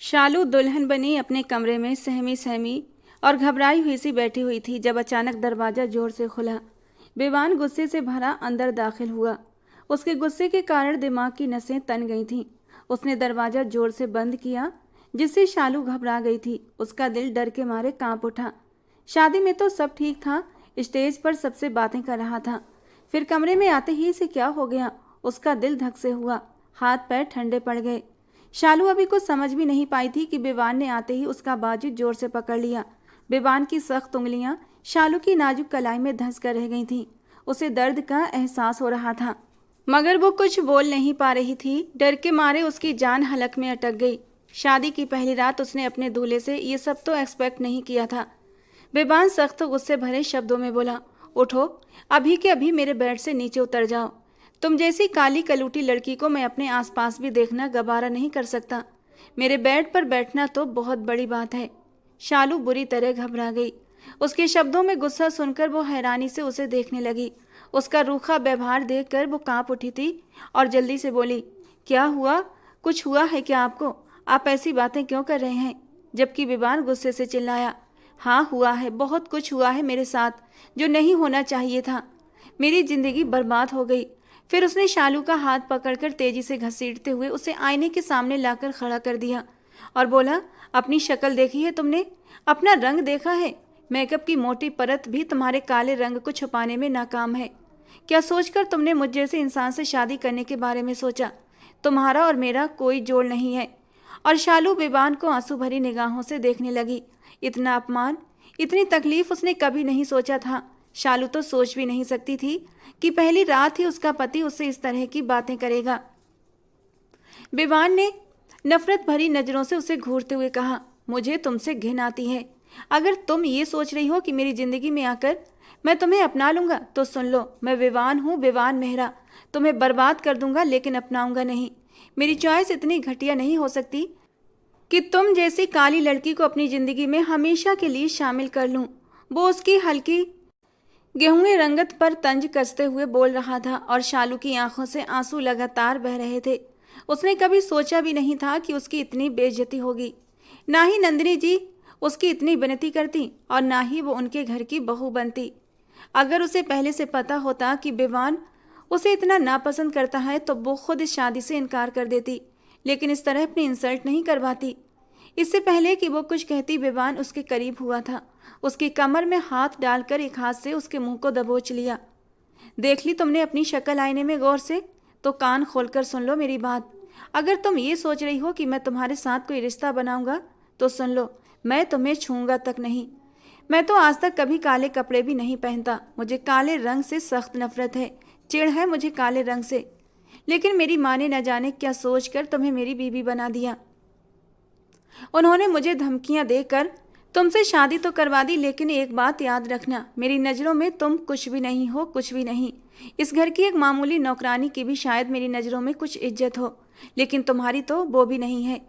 शालू दुल्हन बनी अपने कमरे में सहमी सहमी और घबराई हुई सी बैठी हुई थी जब अचानक दरवाजा जोर से खुला। विवान गुस्से से भरा अंदर दाखिल हुआ। उसके गुस्से के कारण दिमाग की नसें तन गई थीं। उसने दरवाजा जोर से बंद किया, जिससे शालू घबरा गई थी। उसका दिल डर के मारे कांप उठा। शादी में तो सब ठीक था, स्टेज पर सबसे बातें कर रहा था, फिर कमरे में आते ही से क्या हो गया? उसका दिल धक से हुआ, हाथ पैर ठंडे पड़ गए। शालू अभी कुछ समझ भी नहीं पाई थी कि विवान ने आते ही उसका बाजू जोर से पकड़ लिया। विवान की सख्त उंगलियां शालू की नाजुक कलाई में धंस कर रह गई थीं। उसे दर्द का एहसास हो रहा था, मगर वो कुछ बोल नहीं पा रही थी। डर के मारे उसकी जान हलक में अटक गई। शादी की पहली रात उसने अपने दूल्हे से ये सब तो एक्सपेक्ट नहीं किया था। विवान सख्त गुस्से भरे शब्दों में बोला, उठो, अभी के अभी मेरे बेड से नीचे उतर जाओ। तुम जैसी काली कलूटी लड़की को मैं अपने आसपास भी देखना गवारा नहीं कर सकता। मेरे बेड पर बैठना तो बहुत बड़ी बात है। शालू बुरी तरह घबरा गई। उसके शब्दों में गुस्सा सुनकर वो हैरानी से उसे देखने लगी। उसका रूखा व्यवहार देखकर वो कांप उठी थी और जल्दी से बोली, क्या हुआ? कुछ हुआ है क्या आपको? आप ऐसी बातें क्यों कर रहे हैं? जबकि विवान गुस्से से चिल्लाया, हाँ हुआ है, बहुत कुछ हुआ है मेरे साथ जो नहीं होना चाहिए था। मेरी जिंदगी बर्बाद हो गई। फिर उसने शालू का हाथ पकड़कर तेजी से घसीटते हुए उसे आईने के सामने लाकर खड़ा कर दिया और बोला, अपनी शक्ल देखी है तुमने? अपना रंग देखा है? मेकअप की मोटी परत भी तुम्हारे काले रंग को छुपाने में नाकाम है। क्या सोचकर तुमने मुझ जैसे इंसान से शादी करने के बारे में सोचा? तुम्हारा और मेरा कोई जोड़ नहीं है। और शालू विवान को आंसू भरी निगाहों से देखने लगी। इतना अपमान, इतनी तकलीफ उसने कभी नहीं सोचा था। शालू तो सोच भी नहीं सकती थी कि पहली रात ही उसका पति उससे इस तरह की बातें करेगा। विवान ने नफरत भरी नजरों से उसे घूरते हुए कहा, मुझे तुमसे घिन आती है। अगर तुम ये सोच रही हो कि मेरी जिंदगी में आकर मैं तुम्हें अपना लूंगा तो सुन लो, मैं विवान हूँ, विवान मेहरा। तुम्हें बर्बाद कर दूंगा लेकिन अपनाऊंगा नहीं। मेरी चॉइस इतनी घटिया नहीं हो सकती कि तुम जैसी काली लड़की को अपनी जिंदगी में हमेशा के लिए शामिल कर लूं। वो उसकी हल्की गेहूं रंगत पर तंज कसते हुए बोल रहा था और शालू की आंखों से आंसू लगातार बह रहे थे। उसने कभी सोचा भी नहीं था कि उसकी इतनी बेइज्जती होगी। ना ही नंदिनी जी उसकी इतनी विनती करती और ना ही वो उनके घर की बहू बनती। अगर उसे पहले से पता होता कि विवान उसे इतना नापसंद करता है तो वो खुद इस शादी से इनकार कर देती, लेकिन इस तरह अपनी इंसल्ट नहीं करवाती। इससे पहले कि वो कुछ कहती, विवान उसके करीब हुआ था। उसकी कमर में हाथ डालकर एक हाथ से उसके मुंह को दबोच लिया। देख ली तुमने अपनी शक्ल आईने में गौर से? तो कान खोलकर सुन लो मेरी बात। अगर तुम ये सोच रही हो कि मैं तुम्हारे साथ कोई रिश्ता बनाऊंगा तो सुन लो, मैं तुम्हें छूंगा तक नहीं। मैं तो आज तक कभी काले कपड़े भी नहीं पहनता। मुझे काले रंग से सख्त नफरत है, चिढ़ है मुझे काले रंग से। लेकिन मेरी माँ ने न जाने क्या सोचकर तुम्हें मेरी बीवी बना दिया। उन्होंने मुझे धमकियां देकर तुमसे शादी तो करवा दी, लेकिन एक बात याद रखना, मेरी नज़रों में तुम कुछ भी नहीं हो, कुछ भी नहीं। इस घर की एक मामूली नौकरानी की भी शायद मेरी नज़रों में कुछ इज्जत हो, लेकिन तुम्हारी तो वो भी नहीं है।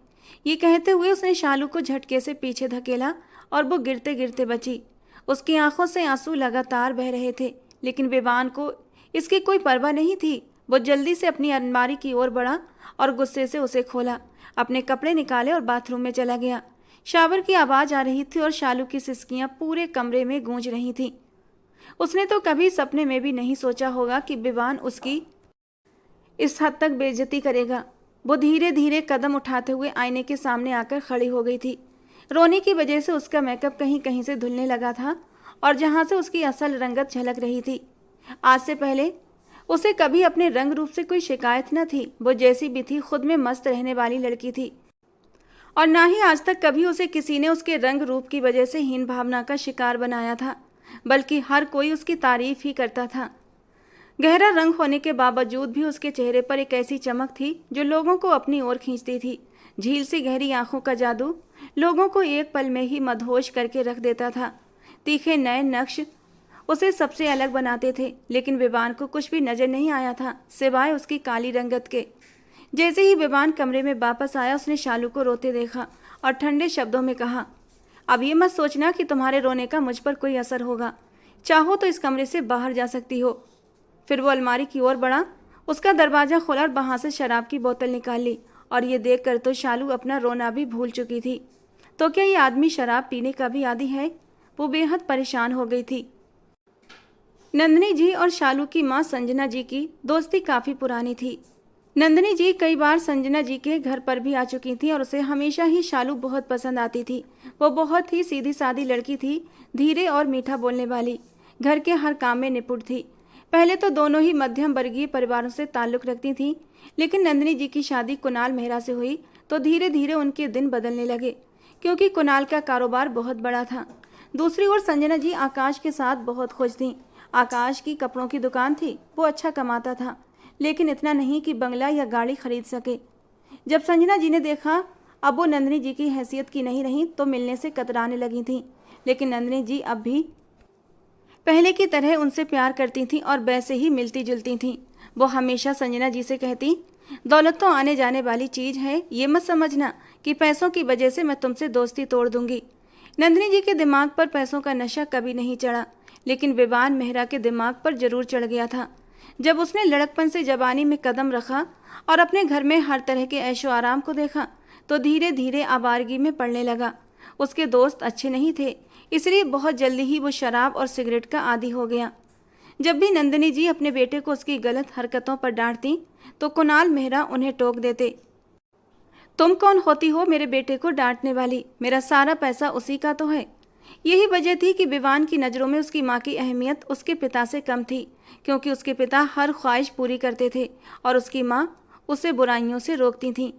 ये कहते हुए उसने शालू को झटके से पीछे धकेला और वो गिरते गिरते बची। उसकी आंखों से आंसू लगातार बह रहे थे, लेकिन विवान को इसकी कोई परवाह नहीं थी। वो जल्दी से अपनी अलमारी की ओर बढ़ा और गुस्से से उसे खोला, अपने कपड़े निकाले और बाथरूम में चला गया। शावर की आवाज़ आ रही थी और शालू की सिसकियां पूरे कमरे में गूंज रही थीं। उसने तो कभी सपने में भी नहीं सोचा होगा कि विवान उसकी इस हद तक बेइज्जती करेगा। वो धीरे धीरे कदम उठाते हुए आईने के सामने आकर खड़ी हो गई थी। रोने की वजह से उसका मेकअप कहीं कहीं से धुलने लगा था और जहाँ से उसकी असल रंगत झलक रही थी। आज से पहले उसे कभी अपने रंग रूप से कोई शिकायत न थी। वो जैसी भी थी, खुद में मस्त रहने वाली लड़की थी और ना ही आज तक कभी उसे किसी ने उसके रंग रूप की वजह से हीन भावना का शिकार बनाया था, बल्कि हर कोई उसकी तारीफ ही करता था। गहरा रंग होने के बावजूद भी उसके चेहरे पर एक ऐसी चमक थी जो लोगों को अपनी ओर खींचती थी। झील सी गहरी आंखों का जादू लोगों को एक पल में ही मदहोश करके रख देता था। तीखे नए नक्श उसे सबसे अलग बनाते थे, लेकिन विवान को कुछ भी नजर नहीं आया था सिवाय उसकी काली रंगत के। जैसे ही विवान कमरे में वापस आया, उसने शालू को रोते देखा और ठंडे शब्दों में कहा, अब ये मत सोचना कि तुम्हारे रोने का मुझ पर कोई असर होगा। चाहो तो इस कमरे से बाहर जा सकती हो। फिर वो अलमारी की ओर बढ़ा, उसका दरवाज़ा खोला और वहाँ से शराब की बोतल निकाल ली और ये देखकर तो शालू अपना रोना भी भूल चुकी थी। तो क्या ये आदमी शराब पीने का भी आदी है? वो बेहद परेशान हो गई थी। नंदिनी जी और शालू की मां संजना जी की दोस्ती काफी पुरानी थी। नंदिनी जी कई बार संजना जी के घर पर भी आ चुकी थी और उसे हमेशा ही शालू बहुत पसंद आती थी। वो बहुत ही सीधी सादी लड़की थी, धीरे और मीठा बोलने वाली, घर के हर काम में निपुण थी। पहले तो दोनों ही मध्यम वर्गीय परिवारों से ताल्लुक रखती थीं, लेकिन नंदिनी जी की शादी कुणाल मेहरा से हुई तो धीरे धीरे उनके दिन बदलने लगे, क्योंकि कुणाल का कारोबार बहुत बड़ा था। दूसरी ओर संजना जी आकाश के साथ बहुत खुश थीं। आकाश की कपड़ों की दुकान थी, वो अच्छा कमाता था, लेकिन इतना नहीं कि बंगला या गाड़ी खरीद सके। जब संजना जी ने देखा अब वो नंदिनी जी की हैसियत की नहीं रही तो मिलने से कतराने लगी थीं। लेकिन नंदिनी जी अब भी पहले की तरह उनसे प्यार करती थीं और वैसे ही मिलती जुलती थीं। वो हमेशा संजना जी से कहती, दौलत तो आने जाने वाली चीज़ है, ये मत समझना कि पैसों की वजह से मैं तुमसे दोस्ती तोड़ दूंगी। नंदिनी जी के दिमाग पर पैसों का नशा कभी नहीं चढ़ा, लेकिन विवान मेहरा के दिमाग पर जरूर चढ़ गया था। जब उसने लड़कपन से जवानी में कदम रखा और अपने घर में हर तरह के ऐशो आराम को देखा तो धीरे धीरे आवारगी में पड़ने लगा। उसके दोस्त अच्छे नहीं थे, इसलिए बहुत जल्दी ही वो शराब और सिगरेट का आदी हो गया। जब भी नंदिनी जी अपने बेटे को उसकी गलत हरकतों पर डांटती तो कुणाल मेहरा उन्हें टोक देते, तुम कौन होती हो मेरे बेटे को डांटने वाली? मेरा सारा पैसा उसी का तो है। यही वजह थी कि विवान की नज़रों में उसकी माँ की अहमियत उसके पिता से कम थी, क्योंकि उसके पिता हर ख्वाहिश पूरी करते थे और उसकी माँ उसे बुराइयों से रोकती थीं।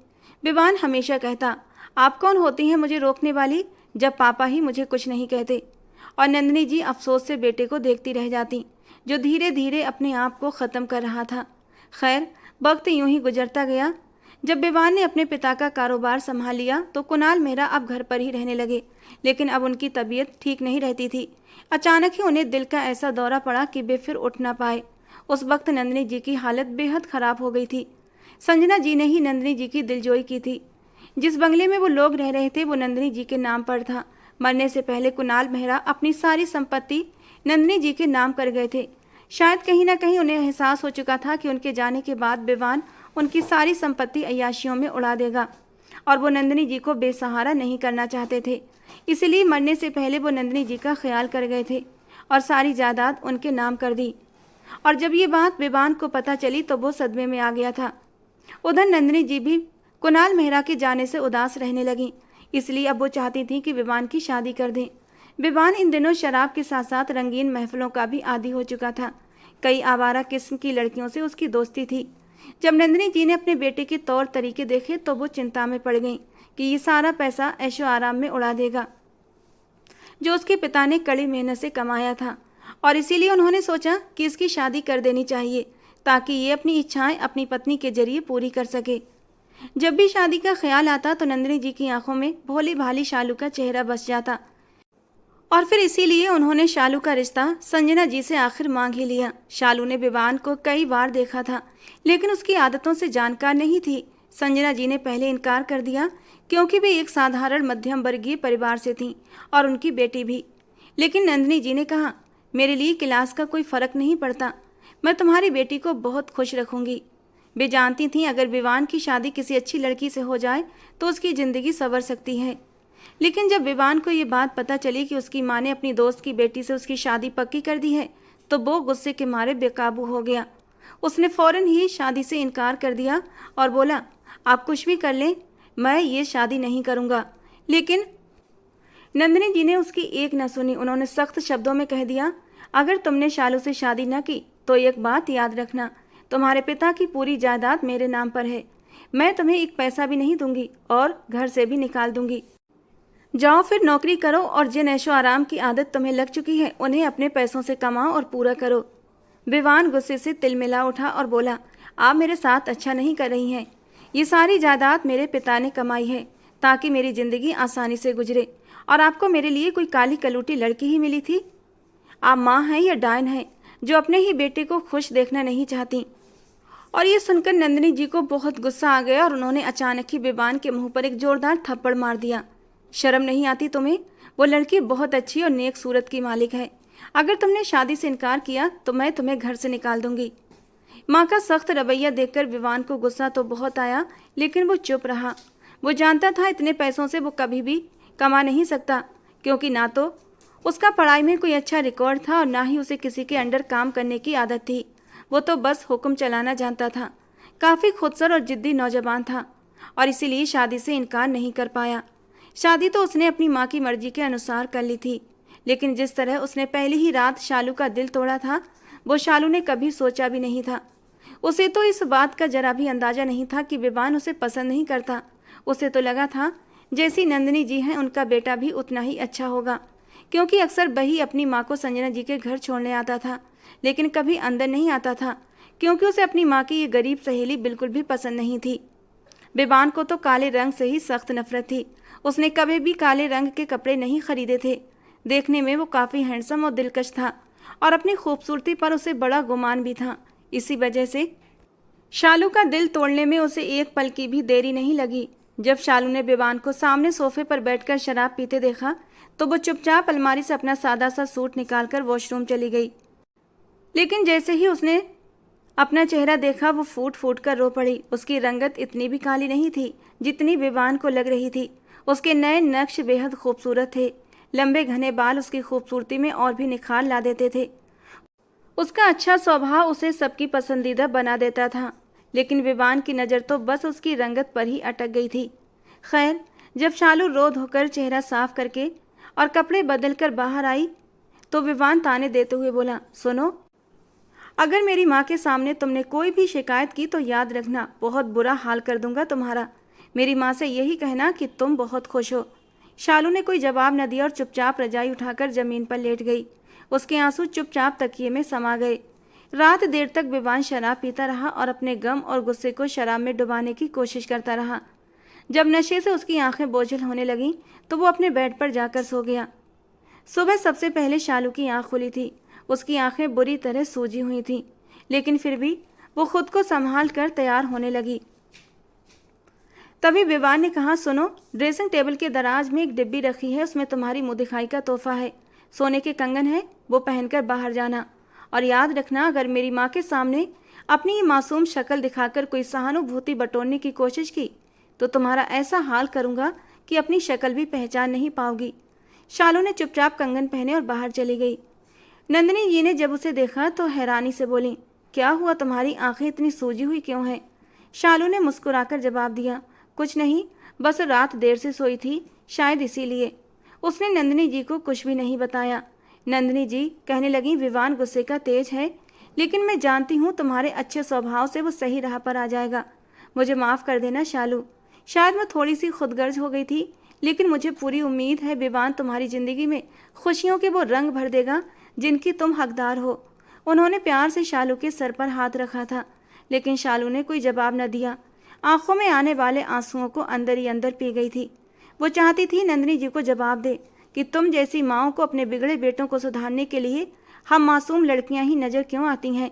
विवान हमेशा कहता, आप कौन होती हैं मुझे रोकने वाली, जब पापा ही मुझे कुछ नहीं कहते। और नंदिनी जी अफसोस से बेटे को देखती रह जाती, जो धीरे धीरे अपने आप को ख़त्म कर रहा था। खैर, वक्त यूं ही गुजरता गया। जब विवान ने अपने पिता का कारोबार संभाल लिया तो कुणाल मेहरा अब घर पर ही रहने लगे, लेकिन अब उनकी तबीयत ठीक नहीं रहती थी। अचानक ही उन्हें दिल का ऐसा दौरा पड़ा कि वे फिर उठ ना पाए। उस वक्त नंदिनी जी की हालत बेहद ख़राब हो गई थी। संजना जी ने ही नंदिनी जी की दिलजोई की थी। जिस बंगले में वो लोग रह रहे थे वो नंदिनी जी के नाम पर था। मरने से पहले कुणाल मेहरा अपनी सारी संपत्ति नंदिनी जी के नाम कर गए थे। शायद कहीं ना कहीं उन्हें एहसास हो चुका था कि उनके जाने के बाद विवान उनकी सारी संपत्ति अय्याशियों में उड़ा देगा और वो नंदिनी जी को बेसहारा नहीं करना चाहते थे। इसलिए मरने से पहले वो नंदिनी जी का ख्याल कर गए थे और सारी जायदाद उनके नाम कर दी। और जब ये बात विवान को पता चली तो वो सदमे में आ गया था। उधर नंदिनी जी भी कुणाल मेहरा के जाने से उदास रहने लगी, इसलिए अब वो चाहती थी कि विवान की शादी कर दें। विवान इन दिनों शराब के साथ साथ रंगीन महफिलों का भी आदी हो चुका था। कई आवारा किस्म की लड़कियों से उसकी दोस्ती थी। जब नंदिनी जी ने अपने बेटे के तौर तरीके देखे तो वो चिंता में पड़ गईं कि ये सारा पैसा ऐशो आराम में उड़ा देगा, जो उसके पिता ने कड़ी मेहनत से कमाया था। और इसीलिए उन्होंने सोचा कि इसकी शादी कर देनी चाहिए ताकि ये अपनी इच्छाएं अपनी पत्नी के जरिए पूरी कर सके। जब भी शादी का ख्याल आता तो नंदिनी जी की आंखों में भोली भाली शालू का चेहरा बस जाता और फिर इसीलिए उन्होंने शालू का रिश्ता संजना जी से आखिर मांग ही लिया। शालू ने विवान को कई बार देखा था, लेकिन उसकी आदतों से जानकार नहीं थी। संजना जी ने पहले इनकार कर दिया क्योंकि वे एक साधारण मध्यम वर्गीय परिवार से थीं और उनकी बेटी भी। लेकिन नंदिनी जी ने कहा, मेरे लिए क्लास का कोई फ़र्क नहीं पड़ता, मैं तुम्हारी बेटी को बहुत खुश रखूंगी। वे जानती थीं अगर विवान की शादी किसी अच्छी लड़की से हो जाए तो उसकी ज़िंदगी संवर सकती है। लेकिन जब विवान को ये बात पता चली कि उसकी माँ ने अपनी दोस्त की बेटी से उसकी शादी पक्की कर दी है तो वो गुस्से के मारे बेकाबू हो गया। उसने फ़ौरन ही शादी से इनकार कर दिया और बोला, आप कुछ भी कर लें, मैं ये शादी नहीं करूँगा। लेकिन नंदिनी जी ने उसकी एक न सुनी। उन्होंने सख्त शब्दों में कह दिया, अगर तुमने शालू से शादी न की तो एक बात याद रखना, तुम्हारे पिता की पूरी जायदाद मेरे नाम पर है। मैं तुम्हें एक पैसा भी नहीं दूंगी और घर से भी निकाल दूंगी। जाओ फिर नौकरी करो और जिन ऐशो आराम की आदत तुम्हें लग चुकी है उन्हें अपने पैसों से कमाओ और पूरा करो। विवान गुस्से से तिलमिला उठा और बोला, आप मेरे साथ अच्छा नहीं कर रही हैं। ये सारी जायदाद मेरे पिता ने कमाई है ताकि मेरी ज़िंदगी आसानी से गुजरे, और आपको मेरे लिए कोई काली कलूटी लड़की ही मिली थी। आप माँ हैं या डायन हैं जो अपने ही बेटे को खुश देखना नहीं चाहती। और ये सुनकर नंदिनी जी को बहुत गुस्सा आ गया और उन्होंने अचानक ही विवान के मुंह पर एक जोरदार थप्पड़ मार दिया। शर्म नहीं आती तुम्हें? वो लड़की बहुत अच्छी और नेक सूरत की मालिक है। अगर तुमने शादी से इनकार किया तो मैं तुम्हें घर से निकाल दूंगी। माँ का सख्त रवैया देखकर विवान को गुस्सा तो बहुत आया, लेकिन वो चुप रहा। वो जानता था इतने पैसों से वो कभी भी कमा नहीं सकता, क्योंकि ना तो उसका पढ़ाई में कोई अच्छा रिकॉर्ड था और ना ही उसे किसी के अंडर काम करने की आदत थी। वो तो बस हुक्म चलाना जानता था। काफ़ी खुदसर और जिद्दी नौजवान था और इसीलिए शादी से इनकार नहीं कर पाया। शादी तो उसने अपनी माँ की मर्जी के अनुसार कर ली थी, लेकिन जिस तरह उसने पहली ही रात शालू का दिल तोड़ा था, वो शालू ने कभी सोचा भी नहीं था। उसे तो इस बात का जरा भी अंदाजा नहीं था कि विवान उसे पसंद नहीं करता। उसे तो लगा था जैसी नंदिनी जी हैं उनका बेटा भी उतना ही अच्छा होगा, क्योंकि अक्सर वही अपनी माँ को संजना जी के घर छोड़ने आता था, लेकिन कभी अंदर नहीं आता था, क्योंकि उसे अपनी माँ की ये गरीब सहेली बिल्कुल भी पसंद नहीं थी। विवान को तो काले रंग से ही सख्त नफरत थी। उसने कभी भी काले रंग के कपड़े नहीं खरीदे थे। देखने में वो काफ़ी हैंडसम और दिलकश था और अपनी खूबसूरती पर उसे बड़ा गुमान भी था। इसी वजह से शालू का दिल तोड़ने में उसे एक पल की भी देरी नहीं लगी। जब शालू ने विवान को सामने सोफे पर बैठकर शराब पीते देखा तो वो चुपचाप अलमारी से अपना सादा सा सूट निकालकर वॉशरूम चली गई। लेकिन जैसे ही उसने अपना चेहरा देखा वो फूट फूट कर रो पड़ी। उसकी रंगत इतनी भी काली नहीं थी जितनी विवान को लग रही थी। उसके नए नक्श बेहद खूबसूरत थे। लंबे घने बाल उसकी खूबसूरती में और भी निखार ला देते थे। उसका अच्छा स्वभाव उसे सबकी पसंदीदा बना देता था, लेकिन विवान की नज़र तो बस उसकी रंगत पर ही अटक गई थी। खैर, जब शालू रो धोकर चेहरा साफ करके और कपड़े बदल कर बाहर आई तो विवान ताने देते हुए बोला, सुनो, अगर मेरी माँ के सामने तुमने कोई भी शिकायत की तो याद रखना बहुत बुरा हाल कर दूंगा तुम्हारा। मेरी माँ से यही कहना कि तुम बहुत खुश हो। शालू ने कोई जवाब न दिया और चुपचाप रजाई उठाकर जमीन पर लेट गई। उसके आंसू चुपचाप तकिए में समा गए। रात देर तक विवान शराब पीता रहा और अपने गम और गुस्से को शराब में डुबाने की कोशिश करता रहा। जब नशे से उसकी आंखें बोझिल होने लगीं तो वो अपने बेड पर जाकर सो गया। सुबह सबसे पहले शालू की आंख खुली थी। उसकी आंखें बुरी तरह सूजी हुई थीं, लेकिन फिर भी वो खुद को संभाल कर तैयार होने लगी। तभी विवान ने कहा, सुनो, ड्रेसिंग टेबल के दराज में एक डिब्बी रखी है, उसमें तुम्हारी मुँह दिखाई का तोहफा है। सोने के कंगन है, वो पहनकर बाहर जाना। और याद रखना, अगर मेरी माँ के सामने अपनी ये मासूम शक्ल दिखाकर कोई सहानुभूति बटोरने की कोशिश की तो तुम्हारा ऐसा हाल करूँगा कि अपनी शक्ल भी पहचान नहीं पाओगी। शालू ने चुपचाप कंगन पहने और बाहर चली गई। नंदिनी जी ने जब उसे देखा तो हैरानी से बोली, क्या हुआ, तुम्हारी आंखें इतनी सूजी हुई क्यों हैं? शालू ने मुस्कुराकर जवाब दिया, कुछ नहीं, बस रात देर से सोई थी, शायद इसीलिए। उसने नंदिनी जी को कुछ भी नहीं बताया। नंदिनी जी कहने लगी, विवान गुस्से का तेज है, लेकिन मैं जानती हूँ तुम्हारे अच्छे स्वभाव से वो सही राह पर आ जाएगा। मुझे माफ़ कर देना शालू, शायद मैं थोड़ी सी खुदगर्ज हो गई थी, लेकिन मुझे पूरी उम्मीद है विवान तुम्हारी ज़िंदगी में खुशियों के वो रंग भर देगा जिनकी तुम हकदार हो। उन्होंने प्यार से शालू के सर पर हाथ रखा था, लेकिन शालू ने कोई जवाब न दिया। आंखों में आने वाले आंसुओं को अंदर ही अंदर पी गई थी। वो चाहती थी नंदिनी जी को जवाब दे कि तुम जैसी माँओं को अपने बिगड़े बेटों को सुधारने के लिए हम मासूम लड़कियां ही नज़र क्यों आती हैं,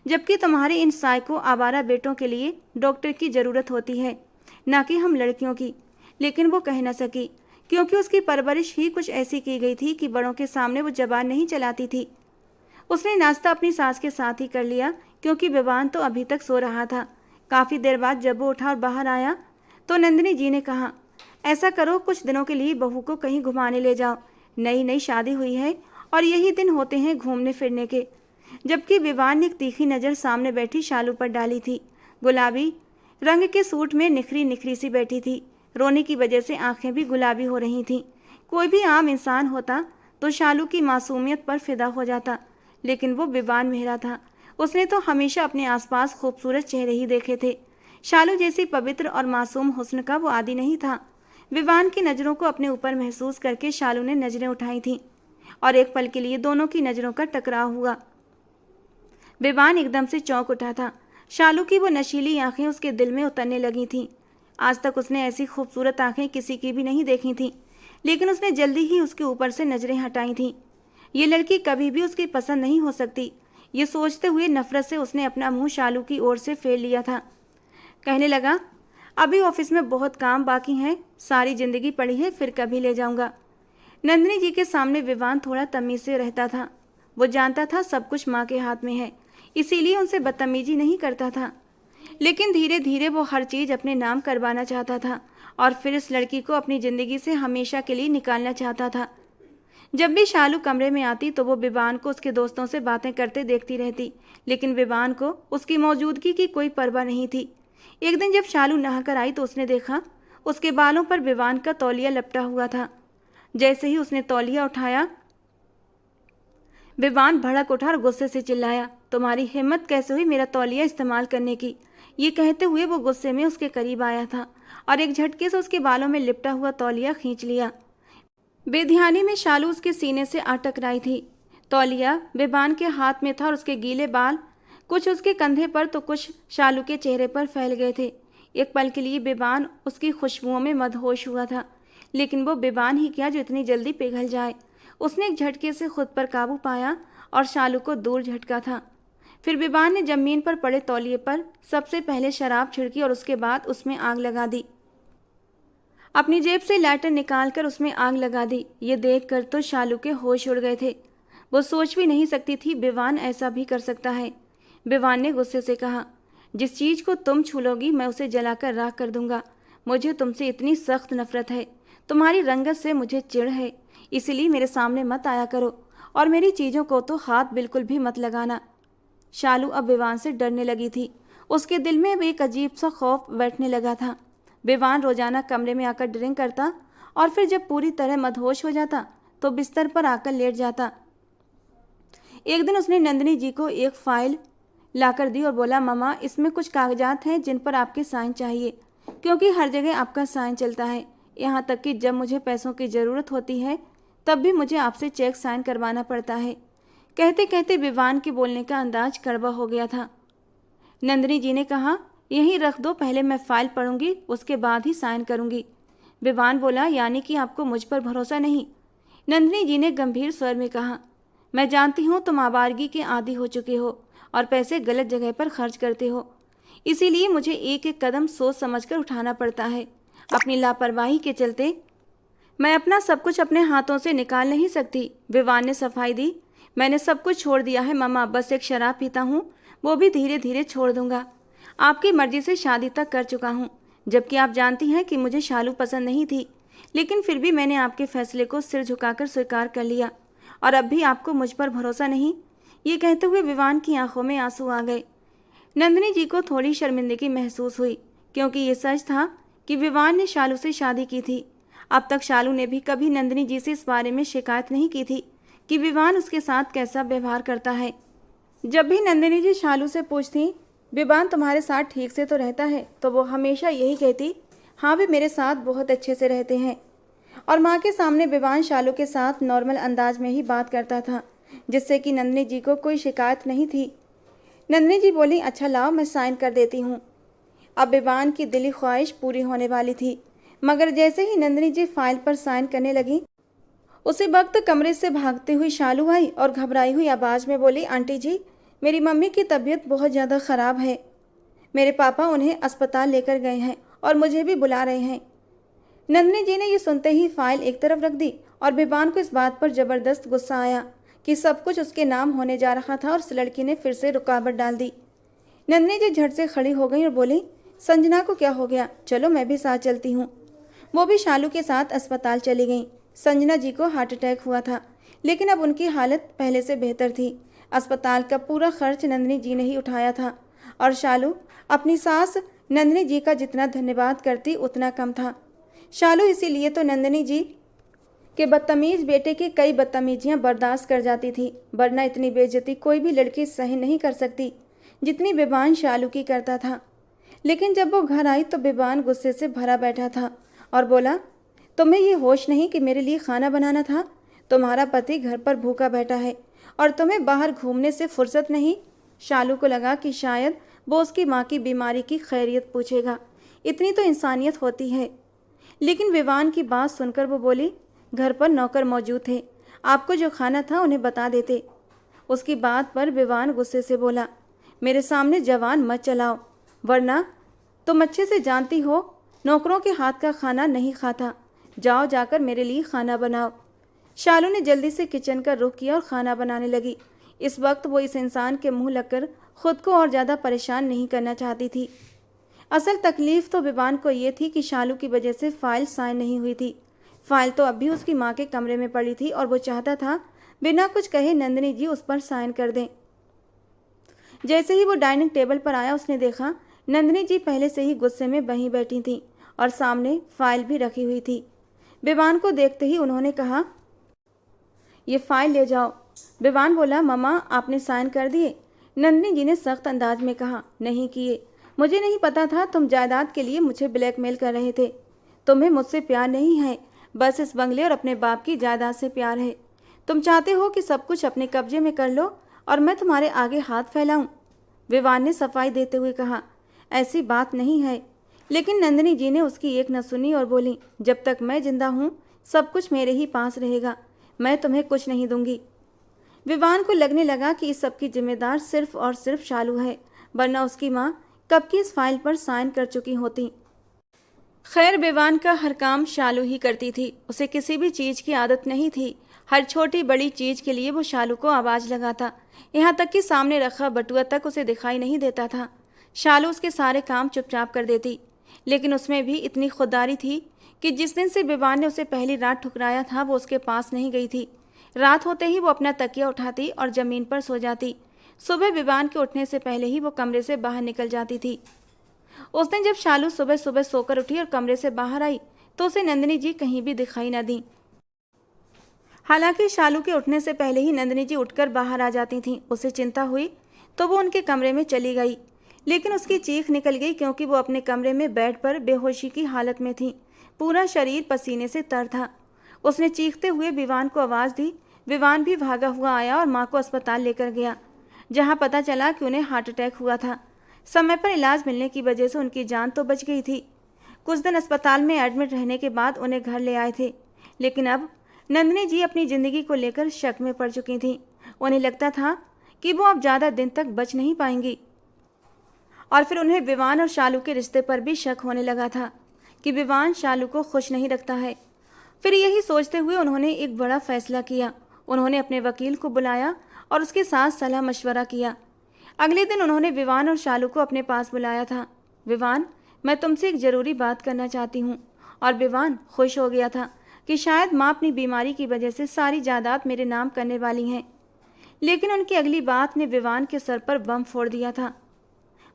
जबकि तुम्हारे इन साइको आवारा बेटों के लिए डॉक्टर की ज़रूरत होती है, ना कि हम लड़कियों की। लेकिन वो कह न सकी, क्योंकि उसकी परवरिश ही कुछ ऐसी की गई थी कि बड़ों के सामने वो जबान नहीं चलाती थी। उसने नाश्ता अपनी सास के साथ ही कर लिया, क्योंकि विवान तो अभी तक सो रहा था। काफ़ी देर बाद जब वो उठा और बाहर आया तो नंदिनी जी ने कहा, ऐसा करो, कुछ दिनों के लिए बहू को कहीं घुमाने ले जाओ। नई नई शादी हुई है और यही दिन होते हैं घूमने फिरने के। जबकि विवान ने एक तीखी नज़र सामने बैठी शालू पर डाली थी। गुलाबी रंग के सूट में निखरी निखरी सी बैठी थी। रोने की वजह से आंखें भी गुलाबी हो रही थीं। कोई भी आम इंसान होता तो शालू की मासूमियत पर फिदा हो जाता, लेकिन वो विवान मेहरा था। उसने तो हमेशा अपने आसपास खूबसूरत चेहरे ही देखे थे। शालू जैसी पवित्र और मासूम हुस्न का वो आदी नहीं था। विवान की नज़रों को अपने ऊपर महसूस करके शालू ने नज़रें उठाई थीं और एक पल के लिए दोनों की नज़रों का टकराव हुआ। विवान एकदम से चौंक उठा था। शालू की वो नशीली आंखें उसके दिल में उतरने लगी थीं। आज तक उसने ऐसी खूबसूरत आंखें किसी की भी नहीं देखी थीं, लेकिन उसने जल्दी ही उसके ऊपर से नज़रें हटाई थीं। ये लड़की कभी भी उसकी पसंद नहीं हो सकती, ये सोचते हुए नफरत से उसने अपना मुंह शालू की ओर से फेर लिया था। कहने लगा, अभी ऑफिस में बहुत काम बाकी हैं, सारी ज़िंदगी पड़ी है, फिर कभी ले जाऊंगा। नंदिनी जी के सामने विवान थोड़ा तमीज़ से रहता था। वो जानता था सब कुछ माँ के हाथ में है, इसीलिए उनसे बदतमीजी नहीं करता था। लेकिन धीरे धीरे वो हर चीज़ अपने नाम करवाना चाहता था और फिर इस लड़की को अपनी ज़िंदगी से हमेशा के लिए निकालना चाहता था। जब भी शालू कमरे में आती तो वो विवान को उसके दोस्तों से बातें करते देखती रहती, लेकिन विवान को उसकी मौजूदगी की कोई परवाह नहीं थी। एक दिन जब शालू नहाकर आई तो उसने देखा उसके बालों पर विवान का तौलिया लपटा हुआ था। जैसे ही उसने तौलिया उठाया, विवान भड़क उठा और गुस्से से चिल्लाया, तुम्हारी हिम्मत कैसे हुई मेरा तौलिया इस्तेमाल करने की। ये कहते हुए वो गुस्से में उसके करीब आया था और एक झटके से उसके बालों में लिपटा हुआ तौलिया खींच लिया। बेध्यानी में शालू उसके सीने से आ टकराई थी। तौलिया विवान के हाथ में था और उसके गीले बाल कुछ उसके कंधे पर तो कुछ शालू के चेहरे पर फैल गए थे। एक पल के लिए विवान उसकी खुशबुओं में मदहोश हुआ था, लेकिन वो विवान ही क्या जो इतनी जल्दी पिघल जाए। उसने एक झटके से खुद पर काबू पाया और शालू को दूर झटका था। फिर विवान ने जमीन पर पड़े तौलिए पर सबसे पहले शराब छिड़की और उसके बाद उसमें आग लगा दी। अपनी जेब से लाइटर निकालकर उसमें आग लगा दी। ये देखकर तो शालू के होश उड़ गए थे। वो सोच भी नहीं सकती थी विवान ऐसा भी कर सकता है। विवान ने गुस्से से कहा, जिस चीज़ को तुम छू लोगी मैं उसे जलाकर राख कर दूंगा। मुझे तुमसे इतनी सख्त नफरत है, तुम्हारी रंगत से मुझे चिढ़ है, इसलिए मेरे सामने मत आया करो और मेरी चीज़ों को तो हाथ बिल्कुल भी मत लगाना। शालू अब विवान से डरने लगी थी। उसके दिल में भी एक अजीब सा खौफ बैठने लगा था। विवान रोजाना कमरे में आकर ड्रिंक करता और फिर जब पूरी तरह मदहोश हो जाता तो बिस्तर पर आकर लेट जाता। एक दिन उसने नंदिनी जी को एक फाइल लाकर दी और बोला, मम्मा इसमें कुछ कागजात हैं जिन पर आपके साइन चाहिए, क्योंकि हर जगह आपका साइन चलता है। यहाँ तक कि जब मुझे पैसों की ज़रूरत होती है तब भी मुझे आपसे चेक साइन करवाना पड़ता है। कहते कहते विवान के बोलने का अंदाज कड़वा हो गया था। नंदिनी जी ने कहा, यहीं रख दो, पहले मैं फाइल पढ़ूंगी उसके बाद ही साइन करूंगी। विवान बोला, यानी कि आपको मुझ पर भरोसा नहीं। नंदिनी जी ने गंभीर स्वर में कहा, मैं जानती हूँ तुम आवारगी के आदी हो चुके हो और पैसे गलत जगह पर खर्च करते हो, इसीलिए मुझे एक एक कदम सोच समझकर उठाना पड़ता है। अपनी लापरवाही के चलते मैं अपना सब कुछ अपने हाथों से निकाल नहीं सकती। विवान ने सफाई दी, मैंने सब कुछ छोड़ दिया है मम्मा, बस एक शराब पीता हूँ, वो भी धीरे धीरे छोड़ दूंगा। आपकी मर्जी से शादी तक कर चुका हूँ, जबकि आप जानती हैं कि मुझे शालू पसंद नहीं थी, लेकिन फिर भी मैंने आपके फैसले को सिर झुकाकर स्वीकार कर लिया और अब भी आपको मुझ पर भरोसा नहीं। ये कहते हुए विवान की आंखों में आंसू आ गए। नंदिनी जी को थोड़ी शर्मिंदगी महसूस हुई, क्योंकि ये सच था कि विवान ने शालू से शादी की थी। अब तक शालू ने भी कभी नंदिनी जी से इस बारे में शिकायत नहीं की थी कि विवान उसके साथ कैसा व्यवहार करता है। जब भी नंदिनी जी शालू से पूछती, विवान तुम्हारे साथ ठीक से तो रहता है, तो वो हमेशा यही कहती, हाँ वे मेरे साथ बहुत अच्छे से रहते हैं। और माँ के सामने विवान शालू के साथ नॉर्मल अंदाज में ही बात करता था, जिससे कि नंदिनी जी को कोई शिकायत नहीं थी। नंदिनी जी बोली, अच्छा लाओ मैं साइन कर देती हूँ। अब विवान की दिली ख्वाहिश पूरी होने वाली थी, मगर जैसे ही नंदिनी जी फाइल पर साइन करने लगी, उसी वक्त कमरे से भागती हुई शालू आई और घबराई हुई आवाज़ में बोली, आंटी जी मेरी मम्मी की तबीयत बहुत ज़्यादा ख़राब है, मेरे पापा उन्हें अस्पताल लेकर गए हैं और मुझे भी बुला रहे हैं। नंदिनी जी ने ये सुनते ही फाइल एक तरफ रख दी और विवान को इस बात पर ज़बरदस्त गुस्सा आया कि सब कुछ उसके नाम होने जा रहा था और उस लड़की ने फिर से रुकावट डाल दी। नंदिनी जी झट से खड़ी हो गई और बोली, संजना को क्या हो गया, चलो मैं भी साथ चलती हूँ। वो भी शालू के साथ अस्पताल चली गई। संजना जी को हार्ट अटैक हुआ था, लेकिन अब उनकी हालत पहले से बेहतर थी। अस्पताल का पूरा खर्च नंदिनी जी ने ही उठाया था और शालू अपनी सास नंदिनी जी का जितना धन्यवाद करती उतना कम था। शालू इसीलिए तो नंदिनी जी के बदतमीज बेटे की कई बदतमीजियां बर्दाश्त कर जाती थी, वरना इतनी बेइज्जती कोई भी लड़की सहन नहीं कर सकती जितनी विवान शालू की करता था। लेकिन जब वो घर आई तो विवान गुस्से से भरा बैठा था और बोला, तुम्हें ये होश नहीं कि मेरे लिए खाना बनाना था? तुम्हारा पति घर पर भूखा बैठा है और तुम्हें बाहर घूमने से फुर्सत नहीं। शालू को लगा कि शायद वो उसकी माँ की बीमारी की खैरियत पूछेगा, इतनी तो इंसानियत होती है। लेकिन विवान की बात सुनकर वो बोली, घर पर नौकर मौजूद थे, आपको जो खाना था उन्हें बता देते। उसकी बात पर विवान गुस्से से बोला, मेरे सामने जवान मत चलाओ, वरना तुम अच्छे से जानती हो नौकरों के हाथ का खाना नहीं खाता। जाओ जाकर मेरे लिए खाना बनाओ। शालू ने जल्दी से किचन का रुख किया और खाना बनाने लगी। इस वक्त वो इस इंसान के मुंह लगकर खुद को और ज़्यादा परेशान नहीं करना चाहती थी। असल तकलीफ तो विवान को ये थी कि शालू की वजह से फाइल साइन नहीं हुई थी। फाइल तो अब भी उसकी माँ के कमरे में पड़ी थी और वो चाहता था बिना कुछ कहे नंदिनी जी उस पर साइन कर दें। जैसे ही वो डाइनिंग टेबल पर आया उसने देखा नंदिनी जी पहले से ही गुस्से में वहीं बैठी थीं और सामने फाइल भी रखी हुई थी। विवान को देखते ही उन्होंने कहा, ये फाइल ले जाओ। विवान बोला, मम्मा आपने साइन कर दिए? नंदिनी जी ने सख्त अंदाज में कहा, नहीं किए। मुझे नहीं पता था तुम जायदाद के लिए मुझे ब्लैकमेल कर रहे थे। तुम्हें मुझसे प्यार नहीं है, बस इस बंगले और अपने बाप की जायदाद से प्यार है। तुम चाहते हो कि सब कुछ अपने कब्जे में कर लो और मैं तुम्हारे आगे हाथ फैलाऊं। विवान ने सफाई देते हुए कहा, ऐसी बात नहीं है। लेकिन नंदिनी जी ने उसकी एक न सुनी और बोली, जब तक मैं जिंदा हूँ सब कुछ मेरे ही पास रहेगा, मैं तुम्हें कुछ नहीं दूंगी। विवान को लगने लगा कि इस सब की जिम्मेदार सिर्फ और सिर्फ शालू है, वरना उसकी माँ कब की इस फाइल पर साइन कर चुकी होती। खैर विवान का हर काम शालू ही करती थी। उसे किसी भी चीज़ की आदत नहीं थी। हर छोटी बड़ी चीज़ के लिए वो शालू को आवाज़ लगाता, यहाँ तक कि सामने रखा बटुआ तक उसे दिखाई नहीं देता था। शालू उसके सारे काम चुपचाप कर देती, लेकिन उसमें भी इतनी खुददारी थी कि जिस दिन से विवान ने उसे पहली रात ठुकराया था वो उसके पास नहीं गई थी। रात होते ही वो अपना तकिया उठाती और ज़मीन पर सो जाती। सुबह विवान के उठने से पहले ही वो कमरे से बाहर निकल जाती थी। उस दिन जब शालू सुबह सुबह सोकर उठी और कमरे से बाहर आई तो उसे नंदिनी जी कहीं भी दिखाई न दी। हालांकि शालू के उठने से पहले ही नंदिनी जी उठकर बाहर आ जाती थीं। उसे चिंता हुई तो वो उनके कमरे में चली गई, लेकिन उसकी चीख निकल गई क्योंकि वो अपने कमरे में बेड पर बेहोशी की हालत में थी। पूरा शरीर पसीने से तर था। उसने चीखते हुए विवान को आवाज़ दी। विवान भी भागा हुआ आया और माँ को अस्पताल लेकर गया, जहाँ पता चला कि उन्हें हार्ट अटैक हुआ था। समय पर इलाज मिलने की वजह से उनकी जान तो बच गई थी। कुछ दिन अस्पताल में एडमिट रहने के बाद उन्हें घर ले आए थे, लेकिन अब नंदिनी जी अपनी ज़िंदगी को लेकर शक में पड़ चुकी थीं। उन्हें लगता था कि वो अब ज़्यादा दिन तक बच नहीं पाएंगी। और फिर उन्हें विवान और शालू के रिश्ते पर भी शक होने लगा था कि विवान शालू को खुश नहीं रखता है। फिर यही सोचते हुए उन्होंने एक बड़ा फैसला किया। उन्होंने अपने वकील को बुलाया और उसके साथ सलाह मशवरा किया। अगले दिन उन्होंने विवान और शालू को अपने पास बुलाया था। विवान, मैं तुमसे एक ज़रूरी बात करना चाहती हूँ। और विवान खुश हो गया था कि शायद माँ अपनी बीमारी की वजह से सारी जायदाद मेरे नाम करने वाली हैं। लेकिन उनकी अगली बात ने विवान के सर पर बम फोड़ दिया था।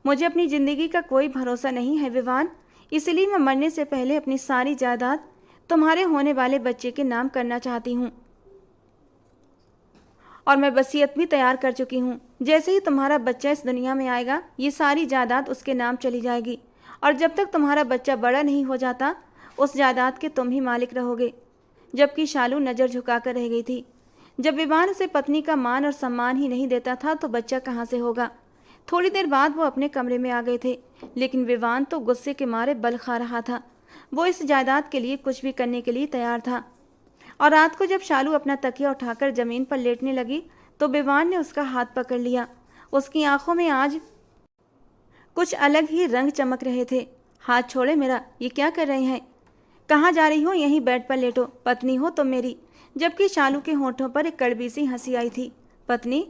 मुझे अपनी ज़िंदगी का कोई भरोसा नहीं है विवान, इसलिए मैं मरने से पहले अपनी सारी जायदाद तुम्हारे होने वाले बच्चे के नाम करना चाहती हूँ। और मैं वसीयत भी तैयार कर चुकी हूँ। जैसे ही तुम्हारा बच्चा इस दुनिया में आएगा ये सारी जायदाद उसके नाम चली जाएगी, और जब तक तुम्हारा बच्चा बड़ा नहीं हो जाता उस जायदाद के तुम ही मालिक रहोगे। जबकि शालू नज़र झुकाकर रह गई थी। जब विवान उसे पत्नी का मान और सम्मान ही नहीं देता था तो बच्चा कहाँ से होगा। थोड़ी देर बाद वो अपने कमरे में आ गए थे, लेकिन विवान तो गुस्से के मारे बल खा रहा था। वो इस जायदाद के लिए कुछ भी करने के लिए तैयार था। और रात को जब शालू अपना तकिया उठाकर ज़मीन पर लेटने लगी तो विवान ने उसका हाथ पकड़ लिया। उसकी आंखों में आज कुछ अलग ही रंग चमक रहे थे। हाथ छोड़े मेरा, ये क्या कर रहे हैं? कहाँ जा रही हो? यहीं बेड पर लेटो, पत्नी हो तुम मेरी। जबकि शालू के होठों पर एक कड़वी सी हंसी आई थी। पत्नी?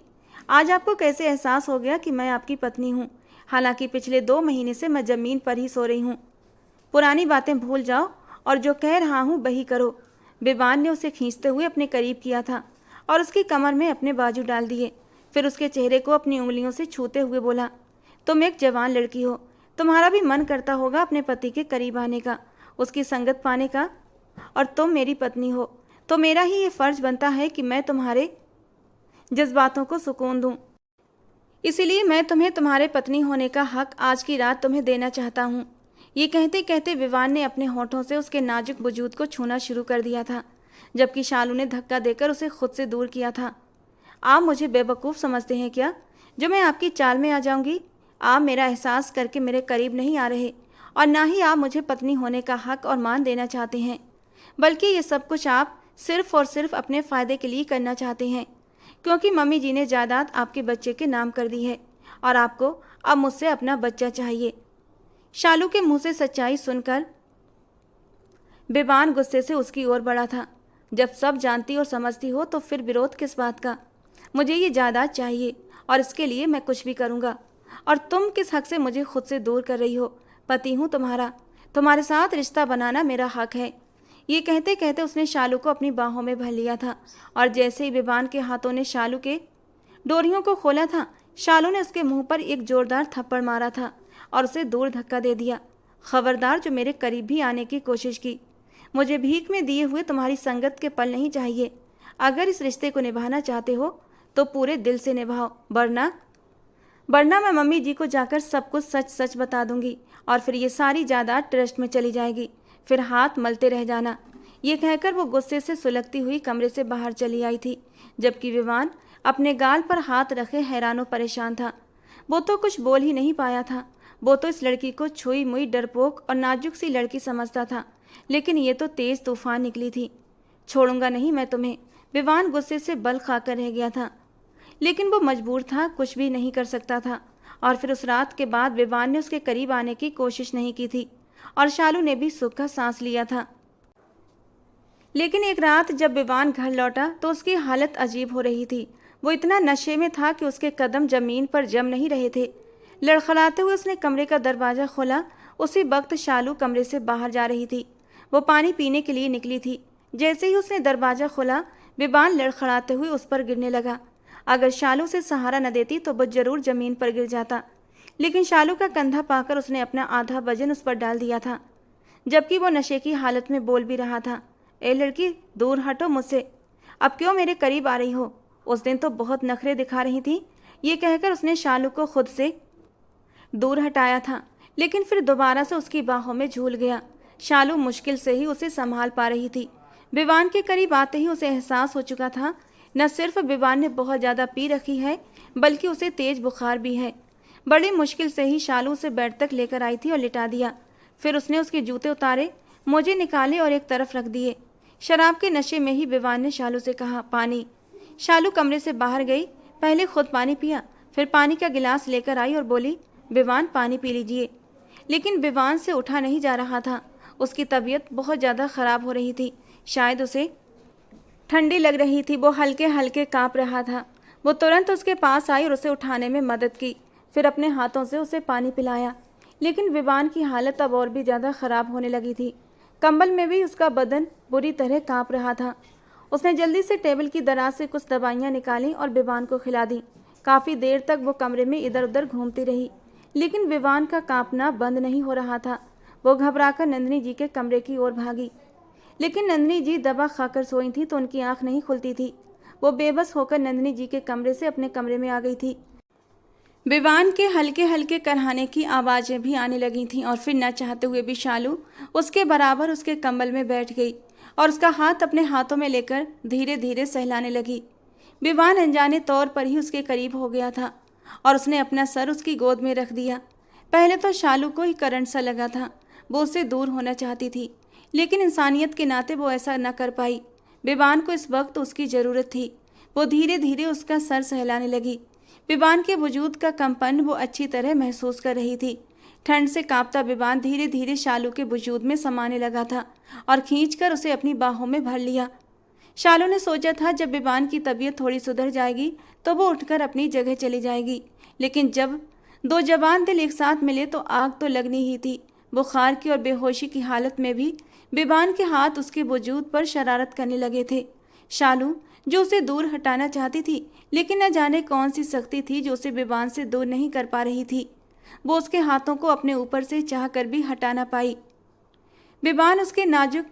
आज आपको कैसे एहसास हो गया कि मैं आपकी पत्नी हूँ? हालांकि पिछले 2 महीने से मैं ज़मीन पर ही सो रही हूँ। पुरानी बातें भूल जाओ और जो कह रहा हूँ वही करो। विवान ने उसे खींचते हुए अपने करीब किया था और उसकी कमर में अपने बाजू डाल दिए। फिर उसके चेहरे को अपनी उंगलियों से छूते हुए बोला, तुम एक जवान लड़की हो, तुम्हारा भी मन करता होगा अपने पति के करीब आने का, उसकी संगत पाने का, और तुम मेरी पत्नी हो तो मेरा ही ये फ़र्ज़ बनता है कि मैं तुम्हारे जज्बातों को सुकून दूँ। इसीलिए मैं तुम्हें तुम्हारे पत्नी होने का हक आज की रात तुम्हें देना चाहता हूँ। ये कहते कहते विवान ने अपने होठों से उसके नाजुक वजूद को छूना शुरू कर दिया था, जबकि शालू ने धक्का देकर उसे खुद से दूर किया था। आप मुझे बेवकूफ़ समझते हैं क्या, जो मैं आपकी चाल में आ जाऊंगी? आप मेरा एहसास करके मेरे करीब नहीं आ रहे, और ना ही आप मुझे पत्नी होने का हक और मान देना चाहते हैं, बल्कि ये सब कुछ आप सिर्फ और सिर्फ अपने फ़ायदे के लिए करना चाहते हैं, क्योंकि मम्मी जी ने जायदाद आपके बच्चे के नाम कर दी है और आपको अब मुझसे अपना बच्चा चाहिए। शालू के मुंह से सच्चाई सुनकर विवान गुस्से से उसकी ओर बढ़ा था। जब सब जानती और समझती हो तो फिर विरोध किस बात का? मुझे ये जायदाद चाहिए और इसके लिए मैं कुछ भी करूँगा। और तुम किस हक से मुझे खुद से दूर कर रही हो? पति हूँ तुम्हारा, तुम्हारे साथ रिश्ता बनाना मेरा हक है। ये कहते कहते उसने शालू को अपनी बाहों में भर लिया था और जैसे ही विवान के हाथों ने शालू के डोरियों को खोला था, शालू ने उसके मुंह पर एक जोरदार थप्पड़ मारा था और उसे दूर धक्का दे दिया। खबरदार जो मेरे करीब भी आने की कोशिश की। मुझे भीख में दिए हुए तुम्हारी संगत के पल नहीं चाहिए। अगर इस रिश्ते को निभाना चाहते हो तो पूरे दिल से निभाओ, वरना मैं मम्मी जी को जाकर सब कुछ सच सच बता दूंगी और फिर ये सारी जायदाद ट्रस्ट में चली जाएगी। फिर हाथ मलते रह जाना। ये कहकर वो गुस्से से सुलगती हुई कमरे से बाहर चली आई थी, जबकि विवान अपने गाल पर हाथ रखे हैरान और परेशान था। वो तो कुछ बोल ही नहीं पाया था। वो तो इस लड़की को छुई मुई डरपोक और नाजुक सी लड़की समझता था, लेकिन ये तो तेज तूफान निकली थी। छोड़ूंगा नहीं मैं तुम्हें। विवान गुस्से से बल खाकर रह गया था, लेकिन वो मजबूर था, कुछ भी नहीं कर सकता था। और फिर उस रात के बाद विवान ने उसके करीब आने की कोशिश नहीं की थी और शालू ने भी सुख का सांस लिया था। लेकिन एक रात जब विवान घर लौटा तो उसकी हालत अजीब हो रही थी। वो इतना नशे में था कि उसके कदम जमीन पर जम नहीं रहे थे। लड़खड़ाते हुए उसने कमरे का दरवाज़ा खोला। उसी वक्त शालू कमरे से बाहर जा रही थी। वो पानी पीने के लिए निकली थी। जैसे ही उसने दरवाज़ा खोला, विवान लड़खड़ाते हुए उस पर गिरने लगा। अगर शालू से सहारा न देती तो वो जरूर जमीन पर गिर जाता, लेकिन शालू का कंधा पाकर उसने अपना आधा वजन उस पर डाल दिया था, जबकि वो नशे की हालत में बोल भी रहा था, ए लड़की, दूर हटो मुझसे। अब क्यों मेरे करीब आ रही हो? उस दिन तो बहुत नखरे दिखा रही थी। ये कहकर उसने शालू को खुद से दूर हटाया था, लेकिन फिर दोबारा से उसकी बाहों में झूल गया। शालू मुश्किल से ही उसे संभाल पा रही थी। विवान के करीब आते ही उसे एहसास हो चुका था, न सिर्फ विवान ने बहुत ज़्यादा पी रखी है, बल्कि उसे तेज बुखार भी है। बड़ी मुश्किल से ही शालू उसे बेड तक लेकर आई थी और लिटा दिया। फिर उसने उसके जूते उतारे, मोजे निकाले और एक तरफ रख दिए। शराब के नशे में ही विवान ने शालू से कहा, पानी। शालू कमरे से बाहर गई, पहले खुद पानी पिया, फिर पानी का गिलास लेकर आई और बोली, विवान पानी पी लीजिए। लेकिन विवान से उठा नहीं जा रहा था। उसकी तबीयत बहुत ज़्यादा ख़राब हो रही थी। शायद उसे ठंडी लग रही थी। वो हल्के हल्के काँप रहा था। वो तुरंत उसके पास आई और उसे उठाने में मदद की, फिर अपने हाथों से उसे पानी पिलाया। लेकिन विवान की हालत अब और भी ज़्यादा ख़राब होने लगी थी। कंबल में भी उसका बदन बुरी तरह काँप रहा था। उसने जल्दी से टेबल की दराज से कुछ दवाइयाँ निकाली और विवान को खिला दी। काफ़ी देर तक वो कमरे में इधर उधर घूमती रही, लेकिन विवान का काँपना बंद नहीं हो रहा था। वो घबराकर नंदिनी जी के कमरे की ओर भागी, लेकिन नंदिनी जी दवा खाकर सोई थी तो उनकी आंख नहीं खुलती थी। वो बेबस होकर नंदिनी जी के कमरे से अपने कमरे में आ गई थी। विवान के हल्के हल्के करहाने की आवाज़ें भी आने लगी थीं और फिर न चाहते हुए भी शालू उसके बराबर उसके कंबल में बैठ गई और उसका हाथ अपने हाथों में लेकर धीरे धीरे सहलाने लगी। विवान अनजाने तौर पर ही उसके करीब हो गया था और उसने अपना सर उसकी गोद में रख दिया। पहले तो शालू को ही करंट सा लगा था। वो उससे दूर होना चाहती थी, लेकिन इंसानियत के नाते वो ऐसा न कर पाई। विवान को इस वक्त उसकी ज़रूरत थी। वो धीरे धीरे उसका सर सहलाने लगी। विवान के वजूद का कंपन वो अच्छी तरह महसूस कर रही थी। ठंड से कांपता विवान धीरे धीरे शालू के वजूद में समाने लगा था और खींचकर उसे अपनी बाहों में भर लिया। शालू ने सोचा था जब विवान की तबीयत थोड़ी सुधर जाएगी तो वो उठकर अपनी जगह चली जाएगी, लेकिन जब दो जवान दिल एक साथ मिले तो आग तो लगनी ही थी। बुखार की और बेहोशी की हालत में भी विवान के हाथ उसके वजूद पर शरारत करने लगे थे। शालू जो उसे दूर हटाना चाहती थी, लेकिन न जाने कौन सी शक्ति थी जो उसे विवान से दूर नहीं कर पा रही थी। वो उसके हाथों को अपने ऊपर से चाह कर भी हटा ना पाई। विवान उसके नाजुक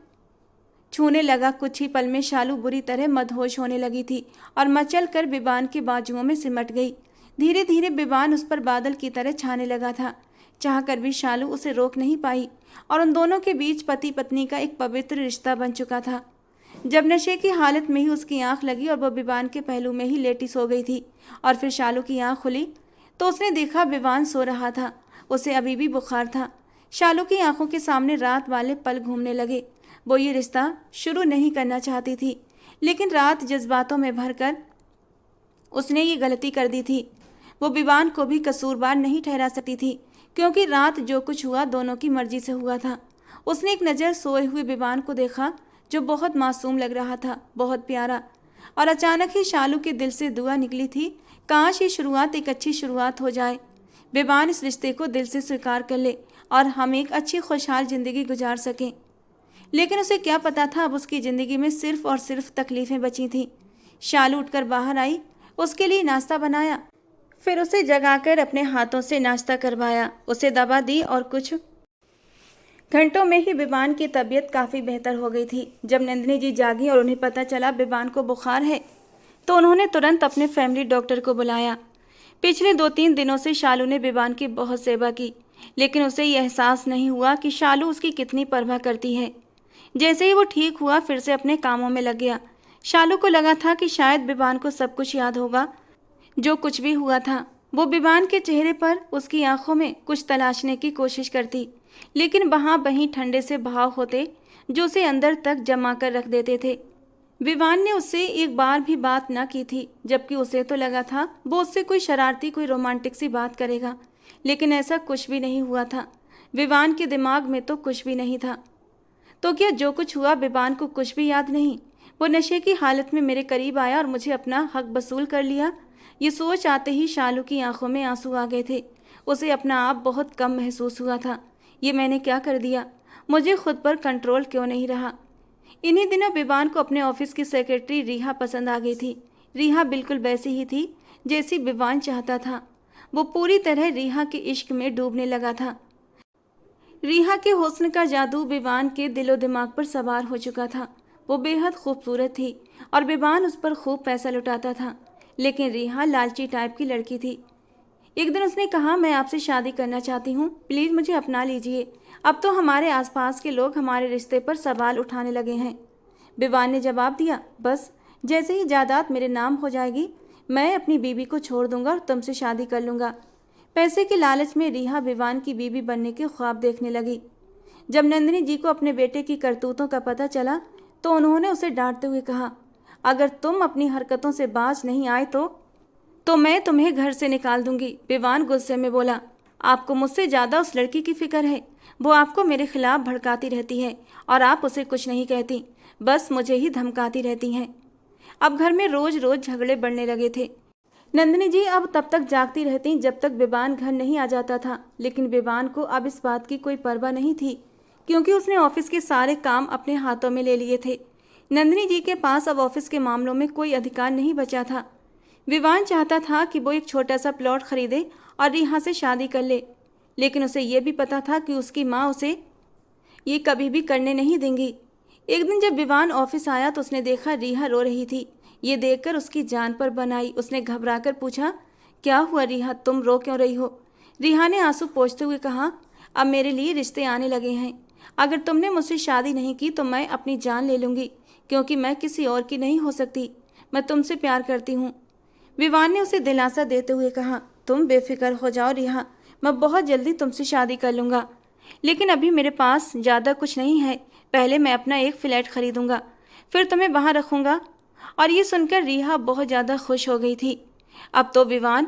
छूने लगा। कुछ ही पल में शालू बुरी तरह मदहोश होने लगी थी और मचल कर विवान के बाजुओं में सिमट गई। धीरे धीरे विवान उस पर बादल की तरह छाने लगा था। चाह कर भी शालू उसे रोक नहीं पाई और उन दोनों के बीच पति पत्नी का एक पवित्र रिश्ता बन चुका था। जब नशे की हालत में ही उसकी आंख लगी और वह विवान के पहलू में ही लेटी सो गई थी और फिर शालू की आंख खुली तो उसने देखा विवान सो रहा था। उसे अभी भी बुखार था। शालू की आंखों के सामने रात वाले पल घूमने लगे। वो ये रिश्ता शुरू नहीं करना चाहती थी, लेकिन रात जज्बातों में भरकर उसने ये गलती कर दी थी। वो विवान को भी कसूरवार नहीं ठहरा सकती थी, क्योंकि रात जो कुछ हुआ दोनों की मर्जी से हुआ था। उसने एक नज़र सोए हुए विवान को देखा जो बहुत मासूम लग रहा था, बहुत प्यारा, और अचानक ही शालू के दिल से दुआ निकली थी, काश ये शुरुआत एक अच्छी शुरुआत हो जाए। विवान इस रिश्ते को दिल से स्वीकार कर ले और हम एक अच्छी खुशहाल जिंदगी गुजार सकें। लेकिन उसे क्या पता था, अब उसकी ज़िंदगी में सिर्फ और सिर्फ तकलीफ़ें बची थीं। शालू उठकर बाहर आई, उसके लिए नाश्ता बनाया, फिर उसे जगाकर अपने हाथों से नाश्ता करवाया, उसे दवा दी और कुछ घंटों में ही विवान की तबीयत काफ़ी बेहतर हो गई थी। जब नंदिनी जी जागी और उन्हें पता चला विवान को बुखार है, तो उन्होंने तुरंत अपने फैमिली डॉक्टर को बुलाया। पिछले 2-3 दिनों से शालू ने विवान की बहुत सेवा की, लेकिन उसे ये एहसास नहीं हुआ कि शालू उसकी कितनी परवाह करती है। जैसे ही वो ठीक हुआ, फिर से अपने कामों में लग गया। शालू को लगा था कि शायद विवान को सब कुछ याद होगा, जो कुछ भी हुआ था। वो विवान के चेहरे पर, उसकी आंखों में कुछ तलाशने की कोशिश करती, लेकिन वहाँ वहीं ठंडे से भाव होते जो उसे अंदर तक जमा कर रख देते थे। विवान ने उससे एक बार भी बात न की थी, जबकि उसे तो लगा था वो उससे कोई शरारती, कोई रोमांटिक सी बात करेगा, लेकिन ऐसा कुछ भी नहीं हुआ था। विवान के दिमाग में तो कुछ भी नहीं था। तो क्या जो कुछ हुआ विवान को कुछ भी याद नहीं? वो नशे की हालत में मेरे करीब आया और मुझे अपना हक वसूल कर लिया। ये सोच आते ही शालू की आंखों में आंसू आ गए थे। उसे अपना आप बहुत कम महसूस हुआ था। ये मैंने क्या कर दिया? मुझे खुद पर कंट्रोल क्यों नहीं रहा? इन्हीं दिनों विवान को अपने ऑफिस की सेक्रेटरी रिहा पसंद आ गई थी। रिहा बिल्कुल वैसी ही थी जैसी विवान चाहता था। वो पूरी तरह रिहा के इश्क में डूबने लगा था। रिहा के हुस्न का जादू विवान के दिलो दिमाग पर सवार हो चुका था। वो बेहद खूबसूरत थी और विवान उस पर खूब पैसा लुटाता था, लेकिन रिहा लालची टाइप की लड़की थी। एक दिन उसने कहा, मैं आपसे शादी करना चाहती हूँ, प्लीज़ मुझे अपना लीजिए। अब तो हमारे आसपास के लोग हमारे रिश्ते पर सवाल उठाने लगे हैं। विवान ने जवाब दिया, बस जैसे ही जायदाद मेरे नाम हो जाएगी, मैं अपनी बीवी को छोड़ दूंगा और तुमसे शादी कर लूँगा। पैसे के लालच में रिहा विवान की बीवी बनने के ख्वाब देखने लगी। जब नंदिनी जी को अपने बेटे की करतूतों का पता चला, तो उन्होंने उसे डांटते हुए कहा, अगर तुम अपनी हरकतों से बाज नहीं आए तो मैं तुम्हें घर से निकाल दूंगी। विवान गुस्से में बोला, आपको मुझसे ज़्यादा उस लड़की की फिक्र है। वो आपको मेरे खिलाफ भड़काती रहती है और आप उसे कुछ नहीं कहती, बस मुझे ही धमकाती रहती हैं। अब घर में रोज रोज झगड़े बढ़ने लगे थे। नंदिनी जी अब तब तक जागती रहती जब तक विवान घर नहीं आ जाता था, लेकिन विवान को अब इस बात की कोई परवाह नहीं थी, क्योंकि उसने ऑफिस के सारे काम अपने हाथों में ले लिए थे। नंदिनी जी के पास अब ऑफिस के मामलों में कोई अधिकार नहीं बचा था। विवान चाहता था कि वो एक छोटा सा प्लॉट खरीदे और रिहा से शादी कर ले, लेकिन उसे ये भी पता था कि उसकी माँ उसे ये कभी भी करने नहीं देंगी। एक दिन जब विवान ऑफिस आया तो उसने देखा रिहा रो रही थी। ये देखकर उसकी जान पर बन आई। उसने घबराकर पूछा, क्या हुआ रिहा, तुम रो क्यों रही हो? रिहा ने आंसू पोंछते हुए कहा, अब मेरे लिए रिश्ते आने लगे हैं। अगर तुमने मुझसे शादी नहीं की तो मैं अपनी जान ले लूँगी, क्योंकि मैं किसी और की नहीं हो सकती। मैं तुमसे प्यार करती हूँ। विवान ने उसे दिलासा देते हुए कहा, तुम बेफिक्र हो जाओ रिहा, मैं बहुत जल्दी तुमसे शादी कर लूँगा, लेकिन अभी मेरे पास ज़्यादा कुछ नहीं है। पहले मैं अपना एक फ्लैट खरीदूँगा, फिर तुम्हें वहाँ रखूँगा। और ये सुनकर रिहा बहुत ज़्यादा खुश हो गई थी। अब तो विवान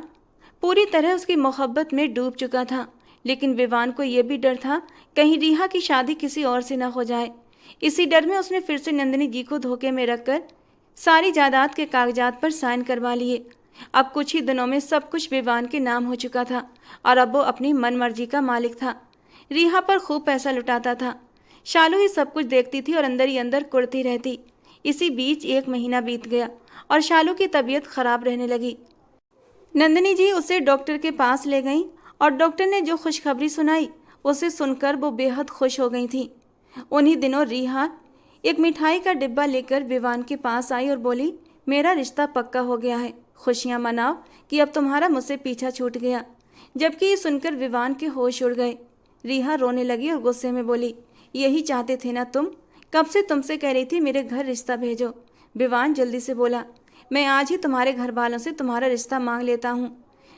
पूरी तरह उसकी मोहब्बत में डूब चुका था, लेकिन विवान को यह भी डर था कहीं रिहा की शादी किसी और से न हो जाए। इसी डर में उसने फिर से नंदिनी जी को धोखे में रखकर सारी जायदाद के कागजात पर साइन करवा लिए। अब कुछ ही दिनों में सब कुछ विवान के नाम हो चुका था और अब वो अपनी मनमर्जी का मालिक था। रिहा पर खूब पैसा लुटाता था। शालू ही सब कुछ देखती थी और अंदर ही अंदर कुड़ती रहती। इसी बीच 1 महीना बीत गया और शालू की तबीयत खराब रहने लगी। नंदिनी जी उसे डॉक्टर के पास ले गईं और डॉक्टर ने जो खुशखबरी सुनाई उसे सुनकर वो बेहद खुश हो गई थी। उन्हीं दिनों रिहा एक मिठाई का डिब्बा लेकर विवान के पास आई और बोली, मेरा रिश्ता पक्का हो गया है, खुशियाँ मनाओ कि अब तुम्हारा मुझसे पीछा छूट गया। जबकि ये सुनकर विवान के होश उड़ गए। रिहा रोने लगी और गुस्से में बोली, यही चाहते थे ना तुम? कब से तुमसे कह रही थी मेरे घर रिश्ता भेजो। विवान जल्दी से बोला, मैं आज ही तुम्हारे घर वालों से तुम्हारा रिश्ता मांग लेता हूँ।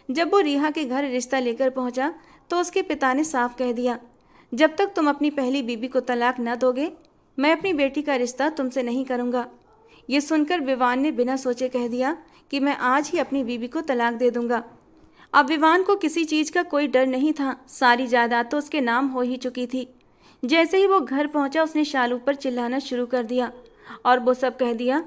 जब वो रिहा के घर रिश्ता लेकर पहुँचा तो उसके पिता ने साफ कह दिया, जब तक तुम अपनी पहली बीबी को तलाक न दोगे, मैं अपनी बेटी का रिश्ता तुमसे नहीं करूँगा। ये सुनकर विवान ने बिना सोचे कह दिया कि मैं आज ही अपनी बीबी को तलाक दे दूँगा। अब विवान को किसी चीज़ का कोई डर नहीं था। सारी जायदाद तो उसके नाम हो ही चुकी थी। जैसे ही वो घर पहुंचा उसने शालू पर चिल्लाना शुरू कर दिया और वो सब कह दिया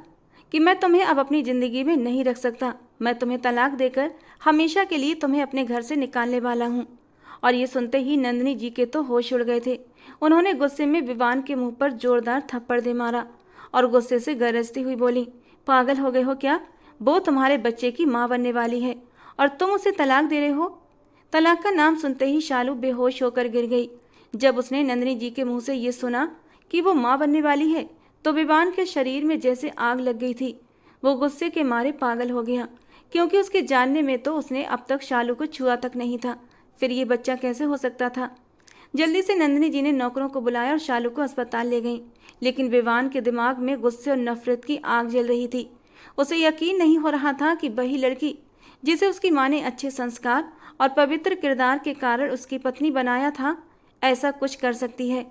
कि मैं तुम्हें अब अपनी ज़िंदगी में नहीं रख सकता। मैं तुम्हें तलाक देकर हमेशा के लिए तुम्हें अपने घर से निकालने वाला हूँ। और ये सुनते ही नंदिनी जी के तो होश उड़ गए थे। उन्होंने गुस्से में विवान के मुंह पर जोरदार थप्पड़ दे मारा और गुस्से से गरजती हुई बोली, पागल हो गए हो क्या? वो तुम्हारे बच्चे की माँ बनने वाली है और तुम उसे तलाक दे रहे हो? तलाक का नाम सुनते ही शालू बेहोश होकर गिर गई। जब उसने नंदिनी जी के मुंह से ये सुना कि वो माँ बनने वाली है तो विवान के शरीर में जैसे आग लग गई थी। वो गुस्से के मारे पागल हो गया, क्योंकि उसके जानने में तो उसने अब तक शालू को छुआ तक नहीं था। फिर ये बच्चा कैसे हो सकता था? जल्दी से नंदिनी जी ने नौकरों को बुलाया और शालू को अस्पताल ले गईं। लेकिन विवान के दिमाग में गुस्से और नफरत की आग जल रही थी। उसे यकीन नहीं हो रहा था कि वही लड़की जिसे उसकी माँ ने अच्छे संस्कार और पवित्र किरदार के कारण उसकी पत्नी बनाया था, ऐसा कुछ कर सकती है।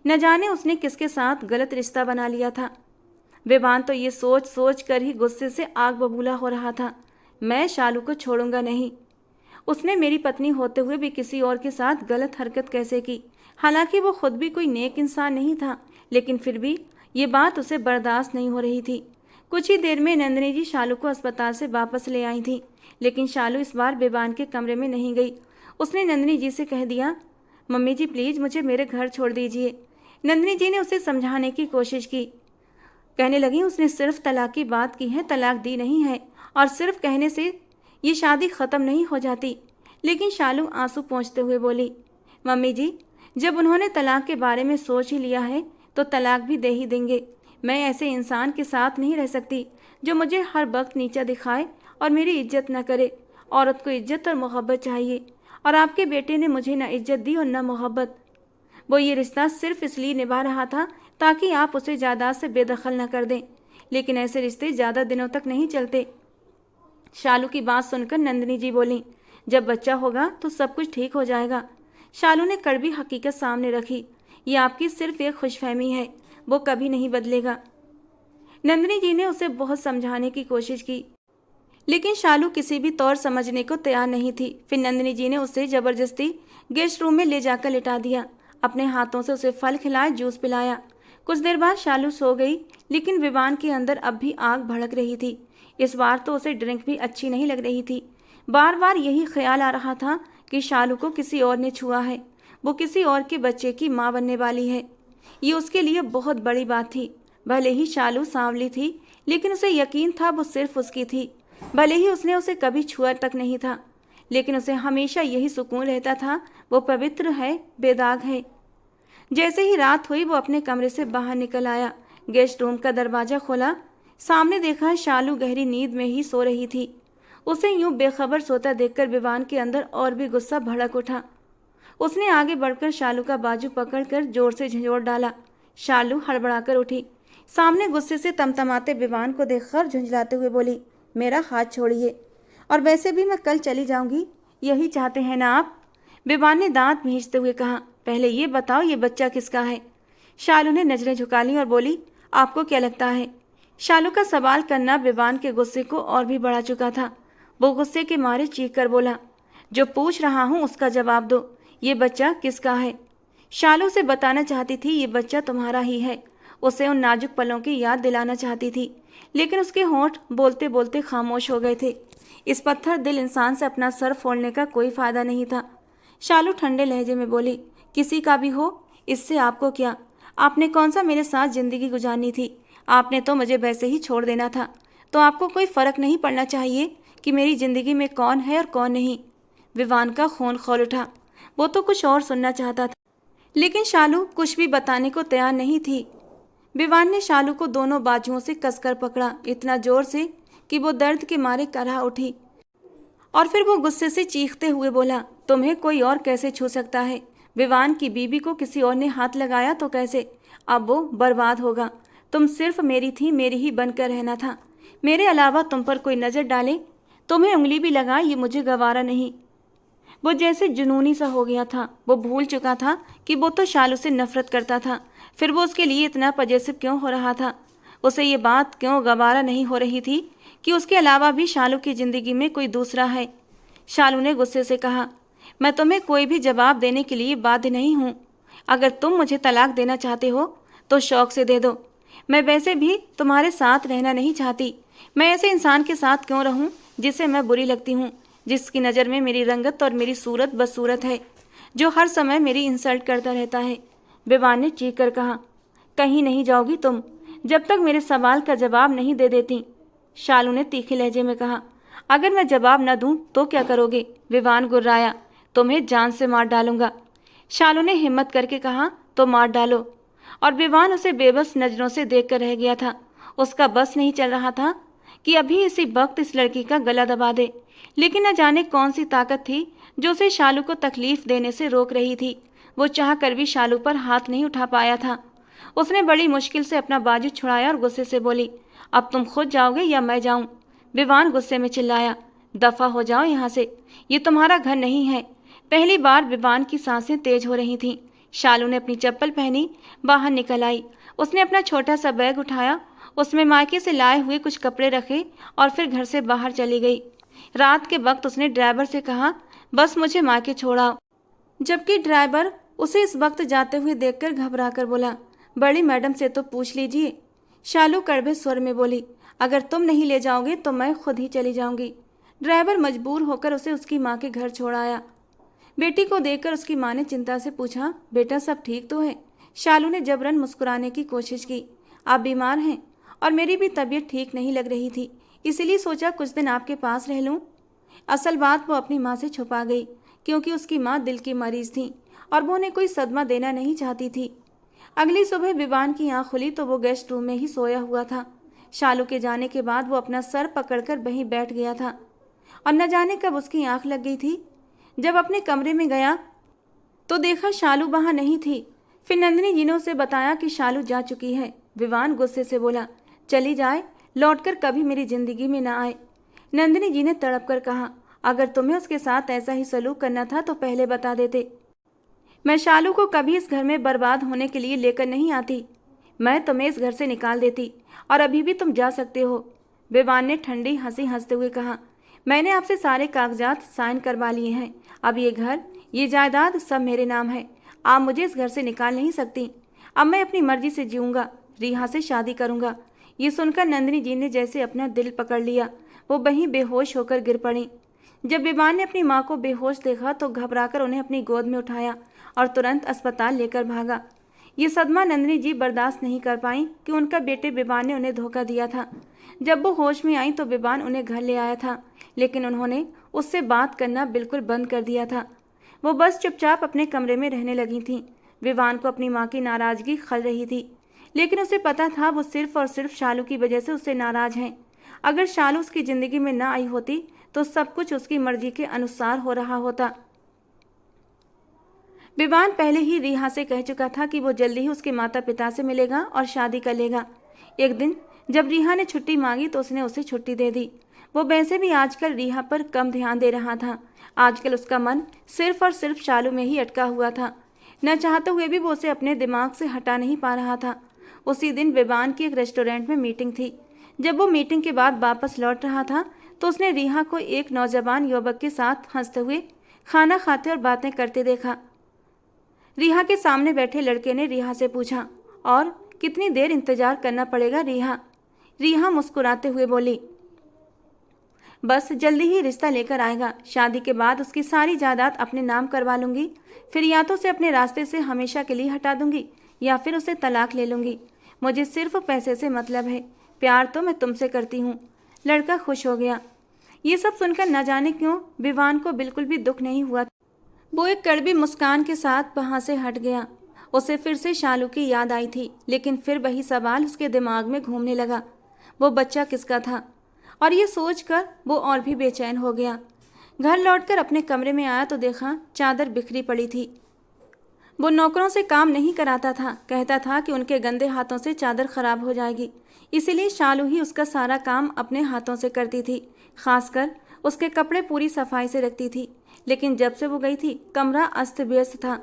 न जाने उसने किसके साथ गलत रिश्ता बना लिया था। विवान तो ये सोच सोच कर ही गुस्से से आग बबूला हो रहा था। मैं शालू को छोड़ूंगा नहीं। उसने मेरी पत्नी होते हुए भी किसी और के साथ गलत हरकत कैसे की? हालांकि वो खुद भी कोई नेक इंसान नहीं था, लेकिन फिर भी ये बात उसे बर्दाश्त नहीं हो रही थी। कुछ ही देर में नंदिनी जी शालू को अस्पताल से वापस ले आई थी, लेकिन शालू इस बार विवान के कमरे में नहीं गई। उसने नंदिनी जी से कह दिया, मम्मी जी प्लीज़ मुझे मेरे घर छोड़ दीजिए। नंदिनी जी ने उसे समझाने की कोशिश की। कहने लगी, उसने सिर्फ तलाक की बात की है, तलाक दी नहीं है, और सिर्फ कहने से ये शादी ख़त्म नहीं हो जाती। लेकिन शालू आंसू पोंछते हुए बोली, मम्मी जी जब उन्होंने तलाक के बारे में सोच ही लिया है तो तलाक भी दे ही देंगे। मैं ऐसे इंसान के साथ नहीं रह सकती जो मुझे हर वक्त नीचा दिखाए और मेरी इज्जत न करे। औरत को इज्जत और मोहब्बत चाहिए, और आपके बेटे ने मुझे न इज्जत दी और न मोहब्बत। वो ये रिश्ता सिर्फ इसलिए निभा रहा था ताकि आप उसे जायदाद से बेदखल न कर दें, लेकिन ऐसे रिश्ते ज़्यादा दिनों तक नहीं चलते। शालू की बात सुनकर नंदिनी जी बोली, जब बच्चा होगा तो सब कुछ ठीक हो जाएगा। शालू ने कड़वी हकीकत सामने रखी, ये आपकी सिर्फ एक खुशफहमी है, वो कभी नहीं बदलेगा। नंदिनी जी ने उसे बहुत समझाने की कोशिश की, लेकिन शालू किसी भी तौर समझने को तैयार नहीं थी। फिर नंदिनी जी ने उसे जबरदस्ती गेस्ट रूम में ले जाकर लिटा दिया। अपने हाथों से उसे फल खिलाए, जूस पिलाया। कुछ देर बाद शालू सो गई, लेकिन विवान के अंदर अब भी आग भड़क रही थी। इस बार तो उसे ड्रिंक भी अच्छी नहीं लग रही थी। बार बार यही ख्याल आ रहा था कि शालू को किसी और ने छुआ है, वो किसी और के बच्चे की माँ बनने वाली है। ये उसके लिए बहुत बड़ी बात थी। भले ही शालू सांवली थी, लेकिन उसे यकीन था वो सिर्फ उसकी थी। भले ही उसने उसे कभी छुआ तक नहीं था, लेकिन उसे हमेशा यही सुकून रहता था, वो पवित्र है, बेदाग है। जैसे ही रात हुई वो अपने कमरे से बाहर निकल आया। गेस्ट रूम का दरवाज़ा खोला, सामने देखा शालू गहरी नींद में ही सो रही थी। उसे यूं बेखबर सोता देखकर विवान के अंदर और भी गुस्सा भड़क उठा। उसने आगे बढ़कर शालू का बाजू पकड़कर जोर से झंझोड़ डाला। शालू हड़बड़ाकर उठी। सामने गुस्से से तमतमाते विवान को देखकर झुंझलाते हुए बोली, मेरा हाथ छोड़िए, और वैसे भी मैं कल चली जाऊंगी, यही चाहते हैं ना आप? विवान ने दांत भींचते हुए कहा, पहले ये बताओ ये बच्चा किसका है? शालू ने नजरें झुका ली और बोली, आपको क्या लगता है? शालू का सवाल करना विवान के गुस्से को और भी बढ़ा चुका था। वो गुस्से के मारे चीख कर बोला, जो पूछ रहा हूँ उसका जवाब दो, ये बच्चा किसका है? शालू से बताना चाहती थी ये बच्चा तुम्हारा ही है। उसे उन नाजुक पलों की याद दिलाना चाहती थी, लेकिन उसके होंठ बोलते बोलते खामोश हो गए थे। इस पत्थर दिल इंसान से अपना सर फोड़ने का कोई फायदा नहीं था। शालू ठंडे लहजे में बोली, किसी का भी हो, इससे आपको क्या? आपने कौन सा मेरे साथ जिंदगी गुजारनी थी? आपने तो मुझे वैसे ही छोड़ देना था। तो आपको कोई फर्क नहीं पड़ना चाहिए कि मेरी जिंदगी में कौन है और कौन नहीं? विवान का खून खौल उठा। वो तो कुछ और सुनना चाहता था, लेकिन शालू कुछ भी बताने को तैयार नहीं थी। विवान ने शालू को दोनों बाजुओं से कसकर पकड़ा, इतना जोर से कि वो दर्द के मारे करहा उठी, और फिर वो गुस्से से चीखते हुए बोला, तुम्हें कोई और कैसे छू सकता है? विवान की बीबी को किसी और ने हाथ लगाया तो कैसे? अब वो बर्बाद होगा। तुम सिर्फ मेरी थी, मेरी ही बनकर रहना था। मेरे अलावा तुम पर कोई नज़र डाले, तुम्हें उंगली भी लगाए, ये मुझे गवारा नहीं। वो जैसे जुनूनी सा हो गया था। वो भूल चुका था कि वो तो शालू से नफरत करता था, फिर वो उसके लिए इतना पजेसिव क्यों हो रहा था? उसे ये बात क्यों गवारा नहीं हो रही थी कि उसके अलावा भी शालू की ज़िंदगी में कोई दूसरा है? शालू ने गुस्से से कहा, मैं तुम्हें कोई भी जवाब देने के लिए बाध्य नहीं हूँ। अगर तुम मुझे तलाक देना चाहते हो तो शौक से दे दो। मैं वैसे भी तुम्हारे साथ रहना नहीं चाहती। मैं ऐसे इंसान के साथ क्यों रहूं जिससे मैं बुरी लगती हूँ, जिसकी नज़र में मेरी रंगत और मेरी सूरत बदसूरत है, जो हर समय मेरी इंसल्ट करता रहता है। विवान ने चीख कर कहा। कहीं नहीं जाओगी तुम जब तक मेरे सवाल का जवाब नहीं दे देती, शालू ने तीखे लहजे में कहा। अगर मैं जवाब न दूं तो क्या करोगे? विवान गुर्राया। तुम्हें जान से मार डालूंगा। शालू ने हिम्मत करके कहा। तो मार डालो। और विवान उसे बेबस नजरों से देख कर रह गया था। उसका बस नहीं चल रहा था कि अभी इसी वक्त इस लड़की का गला दबा दे, लेकिन न जाने कौन सी ताकत थी जो उसे शालू को तकलीफ देने से रोक रही थी। वो चाह कर भी शालू पर हाथ नहीं उठा पाया था। उसने बड़ी मुश्किल से अपना बाजू छुड़ाया और गुस्से से बोली, अब तुम खुद जाओगे या मैं जाऊं? विवान गुस्से में चिल्लाया। दफा हो जाओ यहाँ से, ये तुम्हारा घर नहीं है। पहली बार विवान की सांसें तेज हो रही थीं। शालू ने अपनी चप्पल पहनी, बाहर निकल आई। उसने अपना छोटा सा बैग उठाया, उसमें मायके से लाए हुए कुछ कपड़े रखे और फिर घर से बाहर चली गई। रात के वक्त उसने ड्राइवर से कहा, बस मुझे मायके छोड़ाओ, जबकि ड्राइवर उसे इस वक्त जाते हुए देखकर घबरा कर बोला, बड़ी मैडम से तो पूछ लीजिए। शालू कड़वे स्वर में बोली, अगर तुम नहीं ले जाओगे तो मैं खुद ही चली जाऊंगी। ड्राइवर मजबूर होकर उसे उसकी माँ के घर छोड़ आया। बेटी को देखकर उसकी माँ ने चिंता से पूछा, बेटा सब ठीक तो है? शालू ने जबरन मुस्कुराने की कोशिश की। आप बीमार हैं और मेरी भी तबीयत ठीक नहीं लग रही थी, इसलिए सोचा कुछ दिन आपके पास रह लूं। असल बात वो अपनी माँ से छुपा गई, क्योंकि उसकी माँ दिल की मरीज थी और वो उन्हें कोई सदमा देना नहीं चाहती थी। अगली सुबह विवान की आँख खुली तो वो गेस्ट रूम में ही सोया हुआ था। शालू के जाने के बाद वो अपना सर पकड़कर वहीं बैठ गया था और न जाने कब उसकी आँख लग गई थी। जब अपने कमरे में गया तो देखा शालू वहाँ नहीं थी। फिर नंदिनी जी ने उसे बताया कि शालू जा चुकी है। विवान गुस्से से बोला, चली जाए, लौटकर कभी मेरी जिंदगी में न आए। नंदिनी जी ने तड़प कर कहा, अगर तुम्हें उसके साथ ऐसा ही सलूक करना था तो पहले बता देते। मैं शालू को कभी इस घर में बर्बाद होने के लिए लेकर नहीं आती। मैं तुम्हें इस घर से निकाल देती और अभी भी तुम जा सकते हो। विवान ने ठंडी हंसी हंसते हुए कहा, मैंने आपसे सारे कागजात साइन करवा लिए हैं। अब ये घर, ये जायदाद सब मेरे नाम है। आप मुझे इस घर से निकाल नहीं सकती। अब मैं अपनी मर्जी से जीऊँगा, रिहा से शादी करूँगा। ये सुनकर नंदिनी जी ने जैसे अपना दिल पकड़ लिया। वो वहीं बेहोश होकर गिर पड़ी। जब विवान ने अपनी माँ को बेहोश देखा तो घबराकर उन्हें अपनी गोद में उठाया और तुरंत अस्पताल लेकर भागा। ये सदमा नंदिनी जी बर्दाश्त नहीं कर पाई कि उनका बेटे विवान ने उन्हें धोखा दिया था। जब वो होश में आई तो विवान उन्हें घर ले आया था, लेकिन उन्होंने उससे बात करना बिल्कुल बंद कर दिया था। वो बस चुपचाप अपने कमरे में रहने लगी थीं। विवान को अपनी माँ की नाराज़गी खल रही थी, लेकिन उसे पता था वो सिर्फ और सिर्फ शालू की वजह से उससे नाराज़ हैं। अगर शालू उसकी ज़िंदगी में ना आई होती तो सब कुछ उसकी मर्जी के अनुसार हो रहा होता। विवान पहले ही रिहा से कह चुका था कि वो जल्दी ही उसके माता पिता से मिलेगा और शादी कर लेगा। एक दिन जब रिहा ने छुट्टी मांगी तो उसने उसे छुट्टी दे दी। वो वैसे भी आजकल रिहा पर कम ध्यान दे रहा था। आजकल उसका मन सिर्फ और सिर्फ शालू में ही अटका हुआ था। न चाहते हुए भी वो उसे अपने दिमाग से हटा नहीं पा रहा था। उसी दिन विवान की एक रेस्टोरेंट में मीटिंग थी। जब वो मीटिंग के बाद वापस लौट रहा था तो उसने रिहा को एक नौजवान युवक के साथ हंसते हुए खाना खाते और बातें करते देखा। रिहा के सामने बैठे लड़के ने रिहा से पूछा, और कितनी देर इंतजार करना पड़ेगा रिहा? रिहा मुस्कुराते हुए बोली, बस जल्दी ही रिश्ता लेकर आएगा। शादी के बाद उसकी सारी जायदाद अपने नाम करवा लूंगी, फिर या तो उसे अपने रास्ते से हमेशा के लिए हटा दूंगी या फिर उसे तलाक ले लूंगी। मुझे सिर्फ पैसे से मतलब है, प्यार तो मैं तुमसे करती हूँ। लड़का खुश हो गया। ये सब सुनकर न जाने क्यों विवान को बिल्कुल भी दुख नहीं हुआ। वो एक कड़वी मुस्कान के साथ वहाँ से हट गया। उसे फिर से शालू की याद आई थी, लेकिन फिर वही सवाल उसके दिमाग में घूमने लगा, वो बच्चा किसका था? और ये सोचकर वो और भी बेचैन हो गया। घर लौटकर अपने कमरे में आया तो देखा चादर बिखरी पड़ी थी। वो नौकरों से काम नहीं कराता था, कहता था कि उनके गंदे हाथों से चादर खराब हो जाएगी, इसीलिए शालू ही उसका सारा काम अपने हाथों से करती थी। खासकर उसके कपड़े पूरी सफाई से रखती थी। लेकिन जब से वो गई थी कमरा अस्त व्यस्त था।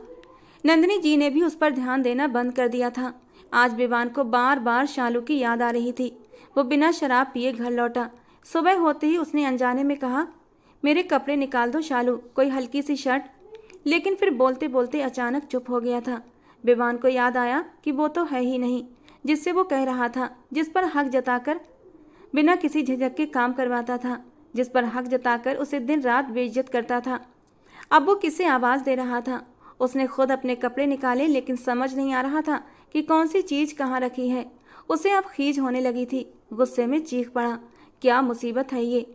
नंदिनी जी ने भी उस पर ध्यान देना बंद कर दिया था। आज विवान को बार बार शालू की याद आ रही थी। वो बिना शराब पिए घर लौटा। सुबह होते ही उसने अनजाने में कहा, मेरे कपड़े निकाल दो शालू, कोई हल्की सी शर्ट। लेकिन फिर बोलते बोलते अचानक चुप हो गया था। विवान को याद आया कि वो तो है ही नहीं। जिससे वो कह रहा था, जिस पर हक जताकर बिना किसी झिझक के काम करवाता था, जिस पर हक जताकर उसे दिन रात बेइज्जत करता था। अब वो किसे आवाज़ दे रहा था। उसने खुद अपने कपड़े निकाले, लेकिन समझ नहीं आ रहा था कि कौन सी चीज़ कहाँ रखी है। उसे अब खीज होने लगी थी। गुस्से में चीख पड़ा, क्या मुसीबत है ये।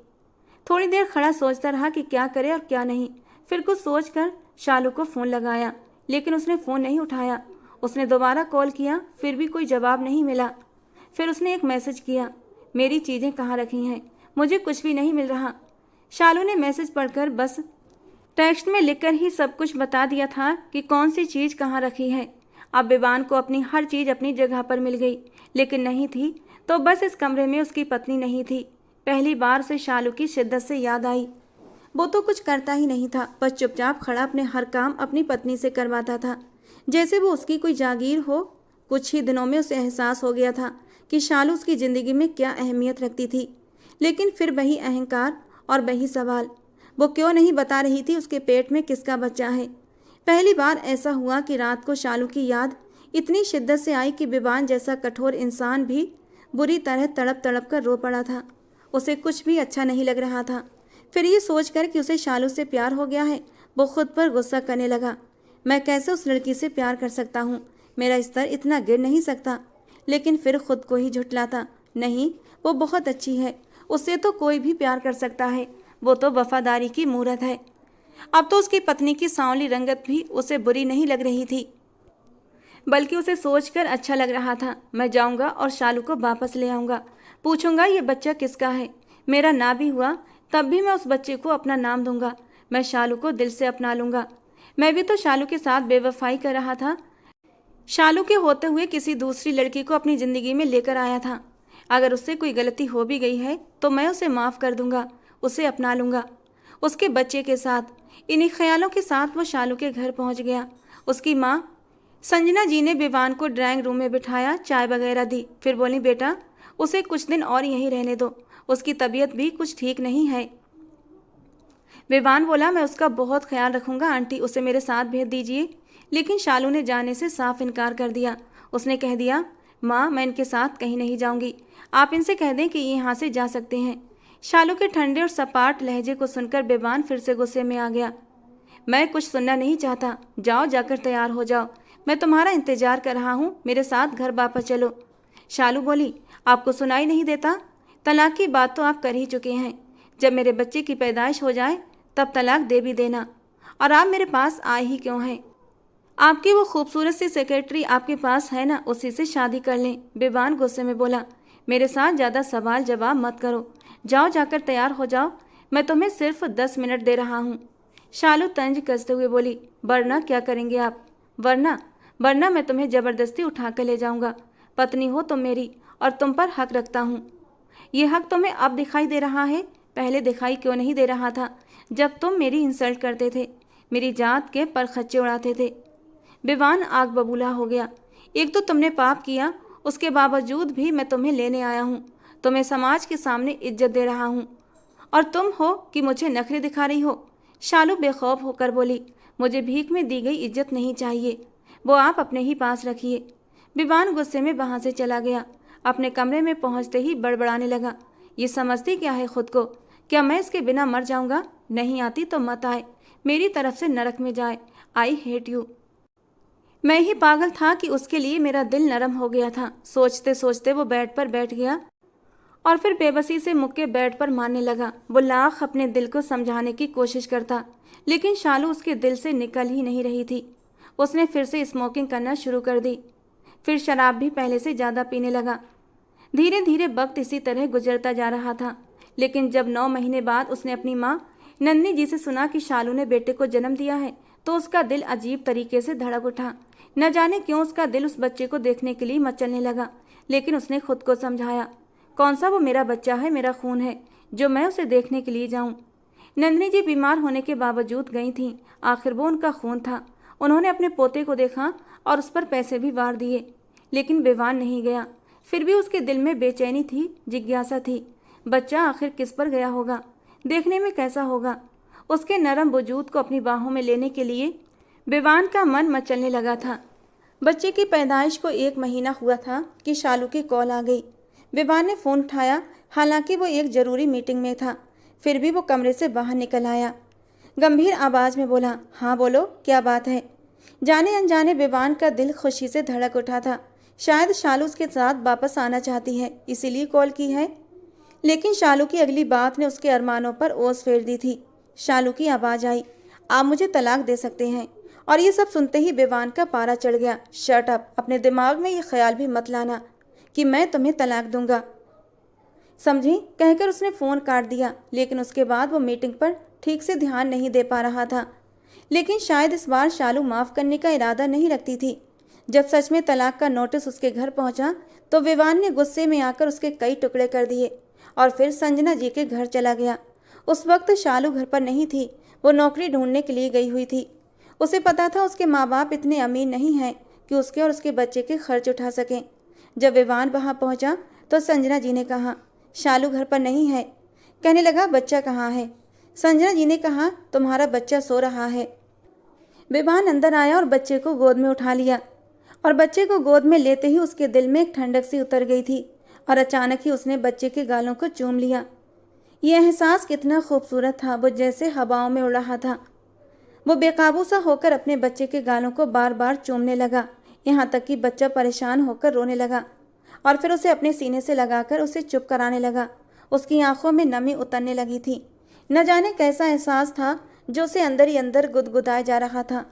थोड़ी देर खड़ा सोचता रहा कि क्या करे और क्या नहीं। फिर कुछ सोचकर शालू को फ़ोन लगाया, लेकिन उसने फ़ोन नहीं उठाया। उसने दोबारा कॉल किया, फिर भी कोई जवाब नहीं मिला। फिर उसने एक मैसेज किया, मेरी चीज़ें कहाँ रखी हैं, मुझे कुछ भी नहीं मिल रहा। शालू ने मैसेज पढ़कर बस टेक्स्ट में लिखकर ही सब कुछ बता दिया था कि कौन सी चीज़ कहाँ रखी है। अब विवान को अपनी हर चीज़ अपनी जगह पर मिल गई, लेकिन नहीं थी तो बस इस कमरे में उसकी पत्नी नहीं थी। पहली बार उसे शालू की शिद्दत से याद आई। वो तो कुछ करता ही नहीं था, बस चुपचाप खड़ा अपने हर काम अपनी पत्नी से करवाता था, जैसे वो उसकी कोई जागीर हो। कुछ ही दिनों में उसे एहसास हो गया था कि शालू उसकी ज़िंदगी में क्या अहमियत रखती थी। लेकिन फिर वही अहंकार और वही सवाल, वो क्यों नहीं बता रही थी उसके पेट में किसका बच्चा है। पहली बार ऐसा हुआ कि रात को शालू की याद इतनी शिद्दत से आई कि विवान जैसा कठोर इंसान भी बुरी तरह तड़प तड़प कर रो पड़ा था। उसे कुछ भी अच्छा नहीं लग रहा था। फिर ये सोचकर कि उसे शालू से प्यार हो गया है, वो खुद पर गुस्सा करने लगा। मैं कैसे उस लड़की से प्यार कर सकता हूँ, मेरा स्तर इतना गिर नहीं सकता। लेकिन फिर खुद को ही झुठलाता, नहीं वो बहुत अच्छी है, उससे तो कोई भी प्यार कर सकता है, वो तो वफादारी की मूरत है। अब तो उसकी पत्नी की सांवली रंगत भी उसे बुरी नहीं लग रही थी, बल्कि उसे सोचकर अच्छा लग रहा था। मैं जाऊंगा और शालू को वापस ले आऊंगा, पूछूंगा ये बच्चा किसका है। मेरा ना भी हुआ तब भी मैं उस बच्चे को अपना नाम दूंगा। मैं शालू को दिल से अपना लूंगा। मैं भी तो शालू के साथ बेवफाई कर रहा था, शालू के होते हुए किसी दूसरी लड़की को अपनी ज़िंदगी में लेकर आया था। अगर उससे कोई गलती हो भी गई है तो मैं उसे माफ़ कर दूंगा, उसे अपना लूंगा उसके बच्चे के साथ। इन्हीं ख्यालों के साथ वो शालू के घर पहुंच गया। उसकी माँ संजना जी ने विवान को ड्राइंग रूम में बिठाया, चाय वगैरह दी। फिर बोली, बेटा उसे कुछ दिन और यहीं रहने दो, उसकी तबीयत भी कुछ ठीक नहीं है। विवान बोला, मैं उसका बहुत ख्याल रखूंगा आंटी, उसे मेरे साथ भेज दीजिए। लेकिन शालू ने जाने से साफ इनकार कर दिया। उसने कह दिया, माँ मैं इनके साथ कहीं नहीं जाऊंगी, आप इनसे कह दें कि ये यहाँ से जा सकते हैं। शालू के ठंडे और सपाट लहजे को सुनकर विवान फिर से गुस्से में आ गया। मैं कुछ सुनना नहीं चाहता, जाओ जाकर तैयार हो जाओ, मैं तुम्हारा इंतजार कर रहा हूँ, मेरे साथ घर वापस चलो। शालू बोली, आपको सुनाई नहीं देता? तलाक की बात तो आप कर ही चुके हैं। जब मेरे बच्चे की पैदाइश हो जाए तब तलाक दे भी देना। और आप मेरे पास आए ही क्यों हैं? आपकी वो खूबसूरत सी सेक्रेटरी आपके पास है ना, उसी से शादी कर लें। विवान गुस्से में बोला, मेरे साथ ज़्यादा सवाल जवाब मत करो, जाओ जाकर तैयार हो जाओ, मैं तुम्हें सिर्फ 10 मिनट दे रहा हूँ। शालू तंज कसते हुए बोली, वरना क्या करेंगे आप? वरना मैं तुम्हें ज़बरदस्ती उठा कर ले जाऊँगा। पत्नी हो तुम मेरी और तुम पर हक रखता हूँ। ये हक तुम्हें अब दिखाई दे रहा है, पहले दिखाई क्यों नहीं दे रहा था जब तुम मेरी इंसल्ट करते थे, मेरी जात के पर खच्चे उड़ाते थे। विवान आग बबूला हो गया। एक तो तुमने पाप किया, उसके बावजूद भी मैं तुम्हें लेने आया हूँ, तुम्हें समाज के सामने इज्जत दे रहा हूँ, और तुम हो कि मुझे नखरे दिखा रही हो। शालू बेखौफ होकर बोली, मुझे भीख में दी गई इज्जत नहीं चाहिए, वो आप अपने ही पास रखिए। विवान गुस्से में वहाँ से चला गया। अपने कमरे में पहुँचते ही बड़बड़ाने लगा, ये समझती क्या है खुद को? क्या मैं इसके बिना मर जाऊँगा? नहीं आती तो मत आए, मेरी तरफ से नरक में जाए। I hate you. मैं ही पागल था कि उसके लिए मेरा दिल नरम हो गया था। सोचते सोचते वो बेड पर बैठ गया और फिर बेबसी से मुक्के बेड पर मारने लगा। वो लाख अपने दिल को समझाने की कोशिश करता, लेकिन शालू उसके दिल से निकल ही नहीं रही थी। उसने फिर से स्मोकिंग करना शुरू कर दी, फिर शराब भी पहले से ज़्यादा पीने लगा। धीरे धीरे वक्त इसी तरह गुजरता जा रहा था। लेकिन जब 9 महीने बाद उसने अपनी माँ नन्नी जी से सुना कि शालू ने बेटे को जन्म दिया है, तो उसका दिल अजीब तरीके से धड़क उठा। न जाने क्यों उसका दिल उस बच्चे को देखने के लिए मचलने लगा। लेकिन उसने खुद को समझाया, कौन सा वो मेरा बच्चा है, मेरा खून है, जो मैं उसे देखने के लिए जाऊं। नंदिनी जी बीमार होने के बावजूद गई थीं, आखिर वो उनका खून था। उन्होंने अपने पोते को देखा और उस पर पैसे भी वार दिए, लेकिन विवान नहीं गया। फिर भी उसके दिल में बेचैनी थी, जिज्ञासा थी, बच्चा आखिर किस पर गया होगा, देखने में कैसा होगा। उसके नरम वजूद को अपनी बाहों में लेने के लिए विवान का मन मचलने लगा था। बच्चे की पैदाइश को 1 महीना हुआ था कि शालू की कॉल आ गई। विवान ने फ़ोन उठाया, हालांकि वो एक ज़रूरी मीटिंग में था। फिर भी वो कमरे से बाहर निकल आया। गंभीर आवाज़ में बोला, हाँ बोलो, क्या बात है। जाने अनजाने विवान का दिल खुशी से धड़क उठा था। शायद शालू उसके साथ वापस आना चाहती है, इसीलिए कॉल की है। लेकिन शालू की अगली बात ने उसके अरमानों पर ओस फेर दी थी। शालू की आवाज़ आई, आप मुझे तलाक दे सकते हैं। और ये सब सुनते ही विवान का पारा चढ़ गया। शट अप, अपने दिमाग में ये ख्याल भी मत लाना कि मैं तुम्हें तलाक दूंगा, समझी, कहकर उसने फ़ोन काट दिया। लेकिन उसके बाद वो मीटिंग पर ठीक से ध्यान नहीं दे पा रहा था। लेकिन शायद इस बार शालू माफ़ करने का इरादा नहीं रखती थी। जब सच में तलाक का नोटिस उसके घर पहुंचा तो विवान ने गुस्से में आकर उसके कई टुकड़े कर दिए और फिर संजना जी के घर चला गया। उस वक्त शालू घर पर नहीं थी, वो नौकरी ढूंढने के लिए गई हुई थी। उसे पता था उसके माँ बाप इतने अमीर नहीं हैं कि उसके और उसके बच्चे के खर्च उठा सकें। जब विवान वहाँ पहुँचा तो संजना जी ने कहा, शालू घर पर नहीं है। कहने लगा, बच्चा कहाँ है। संजना जी ने कहा, तुम्हारा बच्चा सो रहा है। विवान अंदर आया और बच्चे को गोद में उठा लिया। और बच्चे को गोद में लेते ही उसके दिल में एक ठंडक सी उतर गई थी और अचानक ही उसने बच्चे के गालों को चूम लिया। यह एहसास कितना खूबसूरत था, वो जैसे हवाओं में उड़ रहा था। वो बेकाबू सा होकर अपने बच्चे के गालों को बार बार चूमने लगा, यहाँ तक कि बच्चा परेशान होकर रोने लगा और फिर उसे अपने सीने से लगाकर उसे चुप कराने लगा। उसकी आंखों में नमी उतरने लगी थी। न जाने कैसा एहसास था जो उसे अंदर ही अंदर गुदगुदाए जा रहा था।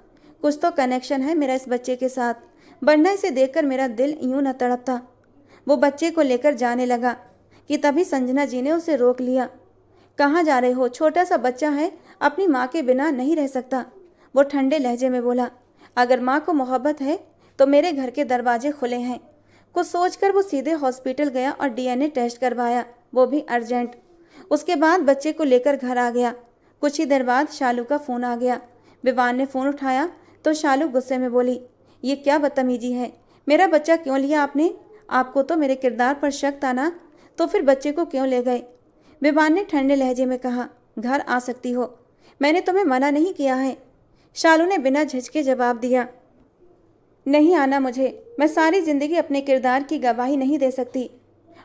कुछ तो कनेक्शन है मेरा इस बच्चे के साथ, वरना इसे देखकर मेरा दिल यूं न तड़पता। वो बच्चे को लेकर जाने लगा कि तभी संजना जी ने उसे रोक लिया। कहाँ जा रहे हो, छोटा सा बच्चा है, अपनी माँ के बिना नहीं रह सकता। वो ठंडे लहजे में बोला, अगर माँ को मोहब्बत है तो मेरे घर के दरवाजे खुले हैं। कुछ सोचकर वो सीधे हॉस्पिटल गया और डीएनए टेस्ट करवाया, वो भी अर्जेंट। उसके बाद बच्चे को लेकर घर आ गया। कुछ ही देर बाद शालू का फ़ोन आ गया। विवान ने फ़ोन उठाया तो शालू गुस्से में बोली, ये क्या बदतमीजी है, मेरा बच्चा क्यों लिया आपने? आपको तो मेरे किरदार पर शक था ना, तो फिर बच्चे को क्यों ले गए? विवान ने ठंडे लहजे में कहा, घर आ सकती हो, मैंने तुम्हें मना नहीं किया है। शालू ने बिना झिझके जवाब दिया, नहीं आना मुझे, मैं सारी ज़िंदगी अपने किरदार की गवाही नहीं दे सकती।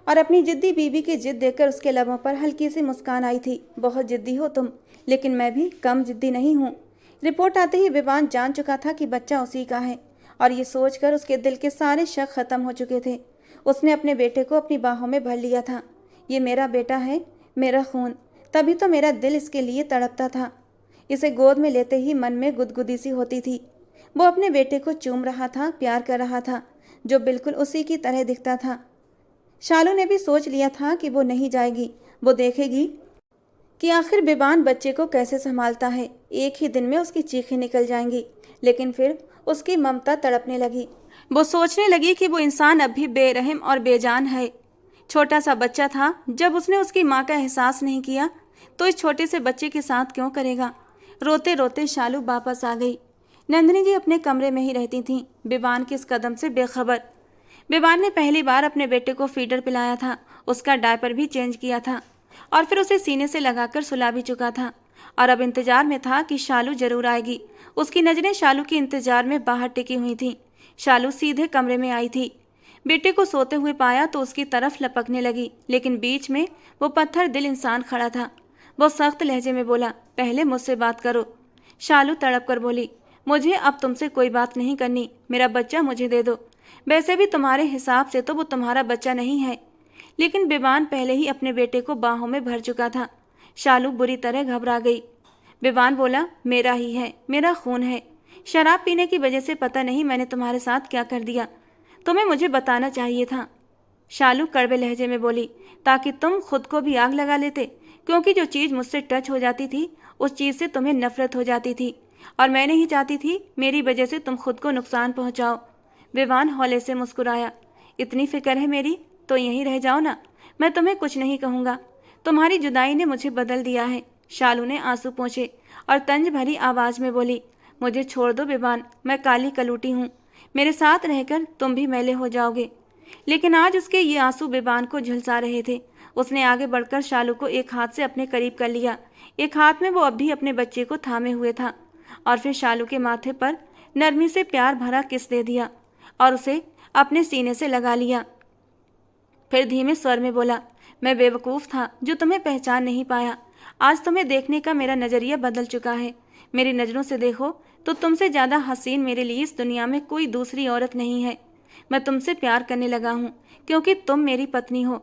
और अपनी जिद्दी बीवी की जिद देखकर उसके लबों पर हल्की सी मुस्कान आई थी। बहुत जिद्दी हो तुम, लेकिन मैं भी कम जिद्दी नहीं हूँ। रिपोर्ट आते ही विवान जान चुका था कि बच्चा उसी का है और ये सोचकर उसके दिल के सारे शक खत्म हो चुके थे। उसने अपने बेटे को अपनी बाहों में भर लिया था। ये मेरा बेटा है, मेरा खून, तभी तो मेरा दिल इसके लिए तड़पता था। इसे गोद में लेते ही मन में गुदगुदी सी होती थी। वो अपने बेटे को चूम रहा था, प्यार कर रहा था, जो बिल्कुल उसी की तरह दिखता था। शालू ने भी सोच लिया था कि वो नहीं जाएगी, वो देखेगी कि आखिर विवान बच्चे को कैसे संभालता है। एक ही दिन में उसकी चीखें निकल जाएंगी। लेकिन फिर उसकी ममता तड़पने लगी। वो सोचने लगी कि वो इंसान अब भी बेरहम और बेजान है। छोटा सा बच्चा था, जब उसने उसकी माँ का एहसास नहीं किया तो इस छोटे से बच्चे के साथ क्यों करेगा। रोते रोते शालू वापस आ गई। नंदिनी जी अपने कमरे में ही रहती थीं, विवान के इस कदम से बेखबर। विवान ने पहली बार अपने बेटे को फीडर पिलाया था, उसका डायपर भी चेंज किया था और फिर उसे सीने से लगाकर सुला भी चुका था और अब इंतजार में था कि शालू जरूर आएगी। उसकी नज़रें शालू के इंतजार में बाहर टिकी हुई थीं। शालू सीधे कमरे में आई थी। बेटे को सोते हुए पाया तो उसकी तरफ लपकने लगी, लेकिन बीच में वो पत्थर दिल इंसान खड़ा था। वो सख्त लहजे में बोला, पहले मुझसे बात करो। शालू तड़प कर बोली, मुझे अब तुमसे कोई बात नहीं करनी, मेरा बच्चा मुझे दे दो। वैसे भी तुम्हारे हिसाब से तो वो तुम्हारा बच्चा नहीं है। लेकिन विवान पहले ही अपने बेटे को बाहों में भर चुका था। शालू बुरी तरह घबरा गई। विवान बोला, मेरा ही है, मेरा खून है। शराब पीने की वजह से पता नहीं मैंने तुम्हारे साथ क्या कर दिया, तुम्हें मुझे बताना चाहिए था। शालू कड़वे लहजे में बोली, ताकि तुम खुद को भी आग लगा लेते, क्योंकि जो चीज़ मुझसे टच हो जाती थी उस चीज़ से तुम्हें नफरत हो जाती थी और मैं नहीं चाहती थी मेरी वजह से तुम खुद को नुकसान पहुंचाओ। विवान हौले से मुस्कुराया, इतनी फिक्र है मेरी तो यहीं रह जाओ ना, मैं तुम्हें कुछ नहीं कहूँगा, तुम्हारी जुदाई ने मुझे बदल दिया है। शालू ने आंसू पोंछे और तंज भरी आवाज़ में बोली, मुझे छोड़ दो विवान, मैं काली कलूटी हूँ, मेरे साथ रहकर तुम भी मैले हो जाओगे। लेकिन आज उसके ये आंसू विवान को झुलसा रहे थे। उसने आगे बढ़कर शालू को एक हाथ से अपने करीब कर लिया, एक हाथ में वो अब भी अपने बच्चे को थामे हुए था और फिर शालू के माथे पर नरमी से प्यार भरा किस दे दिया। और उसे अपने सीने से लगा लिया। फिर धीमे स्वर में बोला, मैं बेवकूफ़ था जो तुम्हें पहचान नहीं पाया। आज तुम्हें देखने का मेरा नज़रिया बदल चुका है। मेरी नज़रों से देखो तो तुमसे ज़्यादा हसीन मेरे लिए इस दुनिया में कोई दूसरी औरत नहीं है। मैं तुमसे प्यार करने लगा हूँ क्योंकि तुम मेरी पत्नी हो,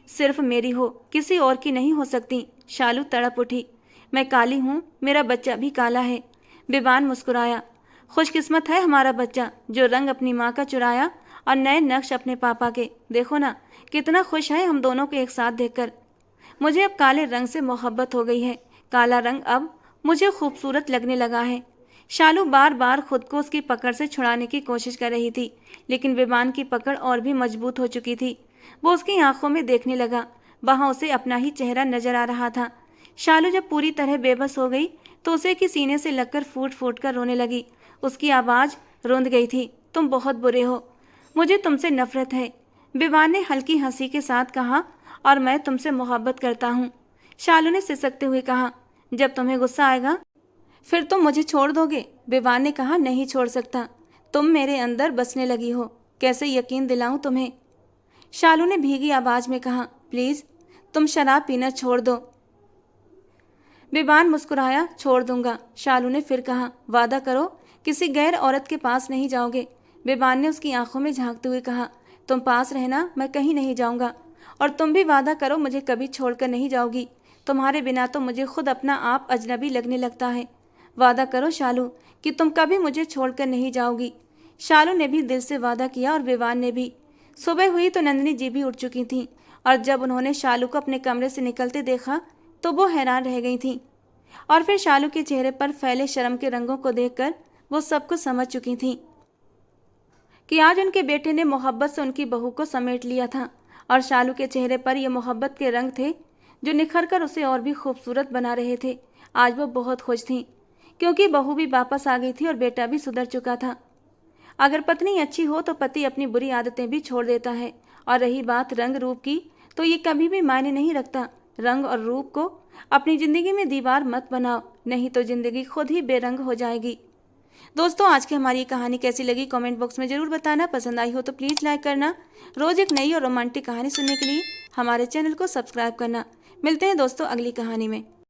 सिर्फ मेरी हो, किसी और की नहीं हो सकती। शालू तड़प उठी। मैं काली हूँ, मेरा बच्चा भी काला है। विवान मुस्कुराया। खुशकिस्मत है हमारा बच्चा जो रंग अपनी माँ का चुराया और नए नक्श अपने पापा के। देखो ना कितना खुश है हम दोनों को एक साथ देखकर। मुझे अब काले रंग से मोहब्बत हो गई है। काला रंग अब मुझे खूबसूरत लगने लगा है। शालू बार बार खुद को उसकी पकड़ से छुड़ाने की कोशिश कर रही थी, लेकिन विवान की पकड़ और भी मजबूत हो चुकी थी। वो उसकी आंखों में देखने लगा। वहां उसे अपना ही चेहरा नजर आ रहा था। शालू जब पूरी तरह बेबस हो गई तो उसे की सीने से लगकर फूट फूट कर रोने लगी। उसकी आवाज़ रुंध गई थी। तुम बहुत बुरे हो, मुझे तुमसे नफरत है। विवान ने हल्की हंसी के साथ कहा, और मैं तुमसे मोहब्बत करता हूँ। शालू ने सिसकते हुए कहा, जब तुम्हें गुस्सा आएगा फिर तुम मुझे छोड़ दोगे? विवान ने कहा, नहीं छोड़ सकता। तुम मेरे अंदर बसने लगी हो, कैसे यकीन दिलाऊं तुम्हें? शालू ने भीगी आवाज में कहा, प्लीज तुम शराब पीना छोड़ दो। विवान मुस्कुराया, छोड़ दूंगा। शालू ने फिर कहा, वादा करो किसी गैर औरत के पास नहीं जाओगे। विवान ने उसकी आंखों में झांकते हुए कहा, तुम पास रहना, मैं कहीं नहीं जाऊंगा। और तुम भी वादा करो मुझे कभी छोड़कर नहीं जाओगी। तुम्हारे बिना तो मुझे खुद अपना आप अजनबी लगने लगता है। वादा करो शालू कि तुम कभी मुझे छोड़कर नहीं जाओगी। शालू ने भी दिल से वादा किया और विवान ने भी। सुबह हुई तो नंदिनी जी भी उठ चुकी थीं, और जब उन्होंने शालू को अपने कमरे से निकलते देखा तो वो हैरान रह गई थीं। और फिर शालू के चेहरे पर फैले शर्म के रंगों को देखकर वो सब कुछ समझ चुकी थीं कि आज उनके बेटे ने मोहब्बत से उनकी बहू को समेट लिया था। और शालू के चेहरे पर ये मोहब्बत के रंग थे जो निखर कर उसे और भी खूबसूरत बना रहे थे। आज वो बहुत खुश थीं क्योंकि बहू भी वापस आ गई थी और बेटा भी सुधर चुका था। अगर पत्नी अच्छी हो तो पति अपनी बुरी आदतें भी छोड़ देता है। और रही बात रंग रूप की, तो ये कभी भी मायने नहीं रखता। रंग और रूप को अपनी ज़िंदगी में दीवार मत बनाओ, नहीं तो ज़िंदगी खुद ही बेरंग हो जाएगी। दोस्तों, आज की हमारी कहानी कैसी लगी कमेंट बॉक्स में ज़रूर बताना। पसंद आई हो तो प्लीज़ लाइक करना। रोज़ एक नई और रोमांटिक कहानी सुनने के लिए हमारे चैनल को सब्सक्राइब करना। मिलते हैं दोस्तों अगली कहानी में।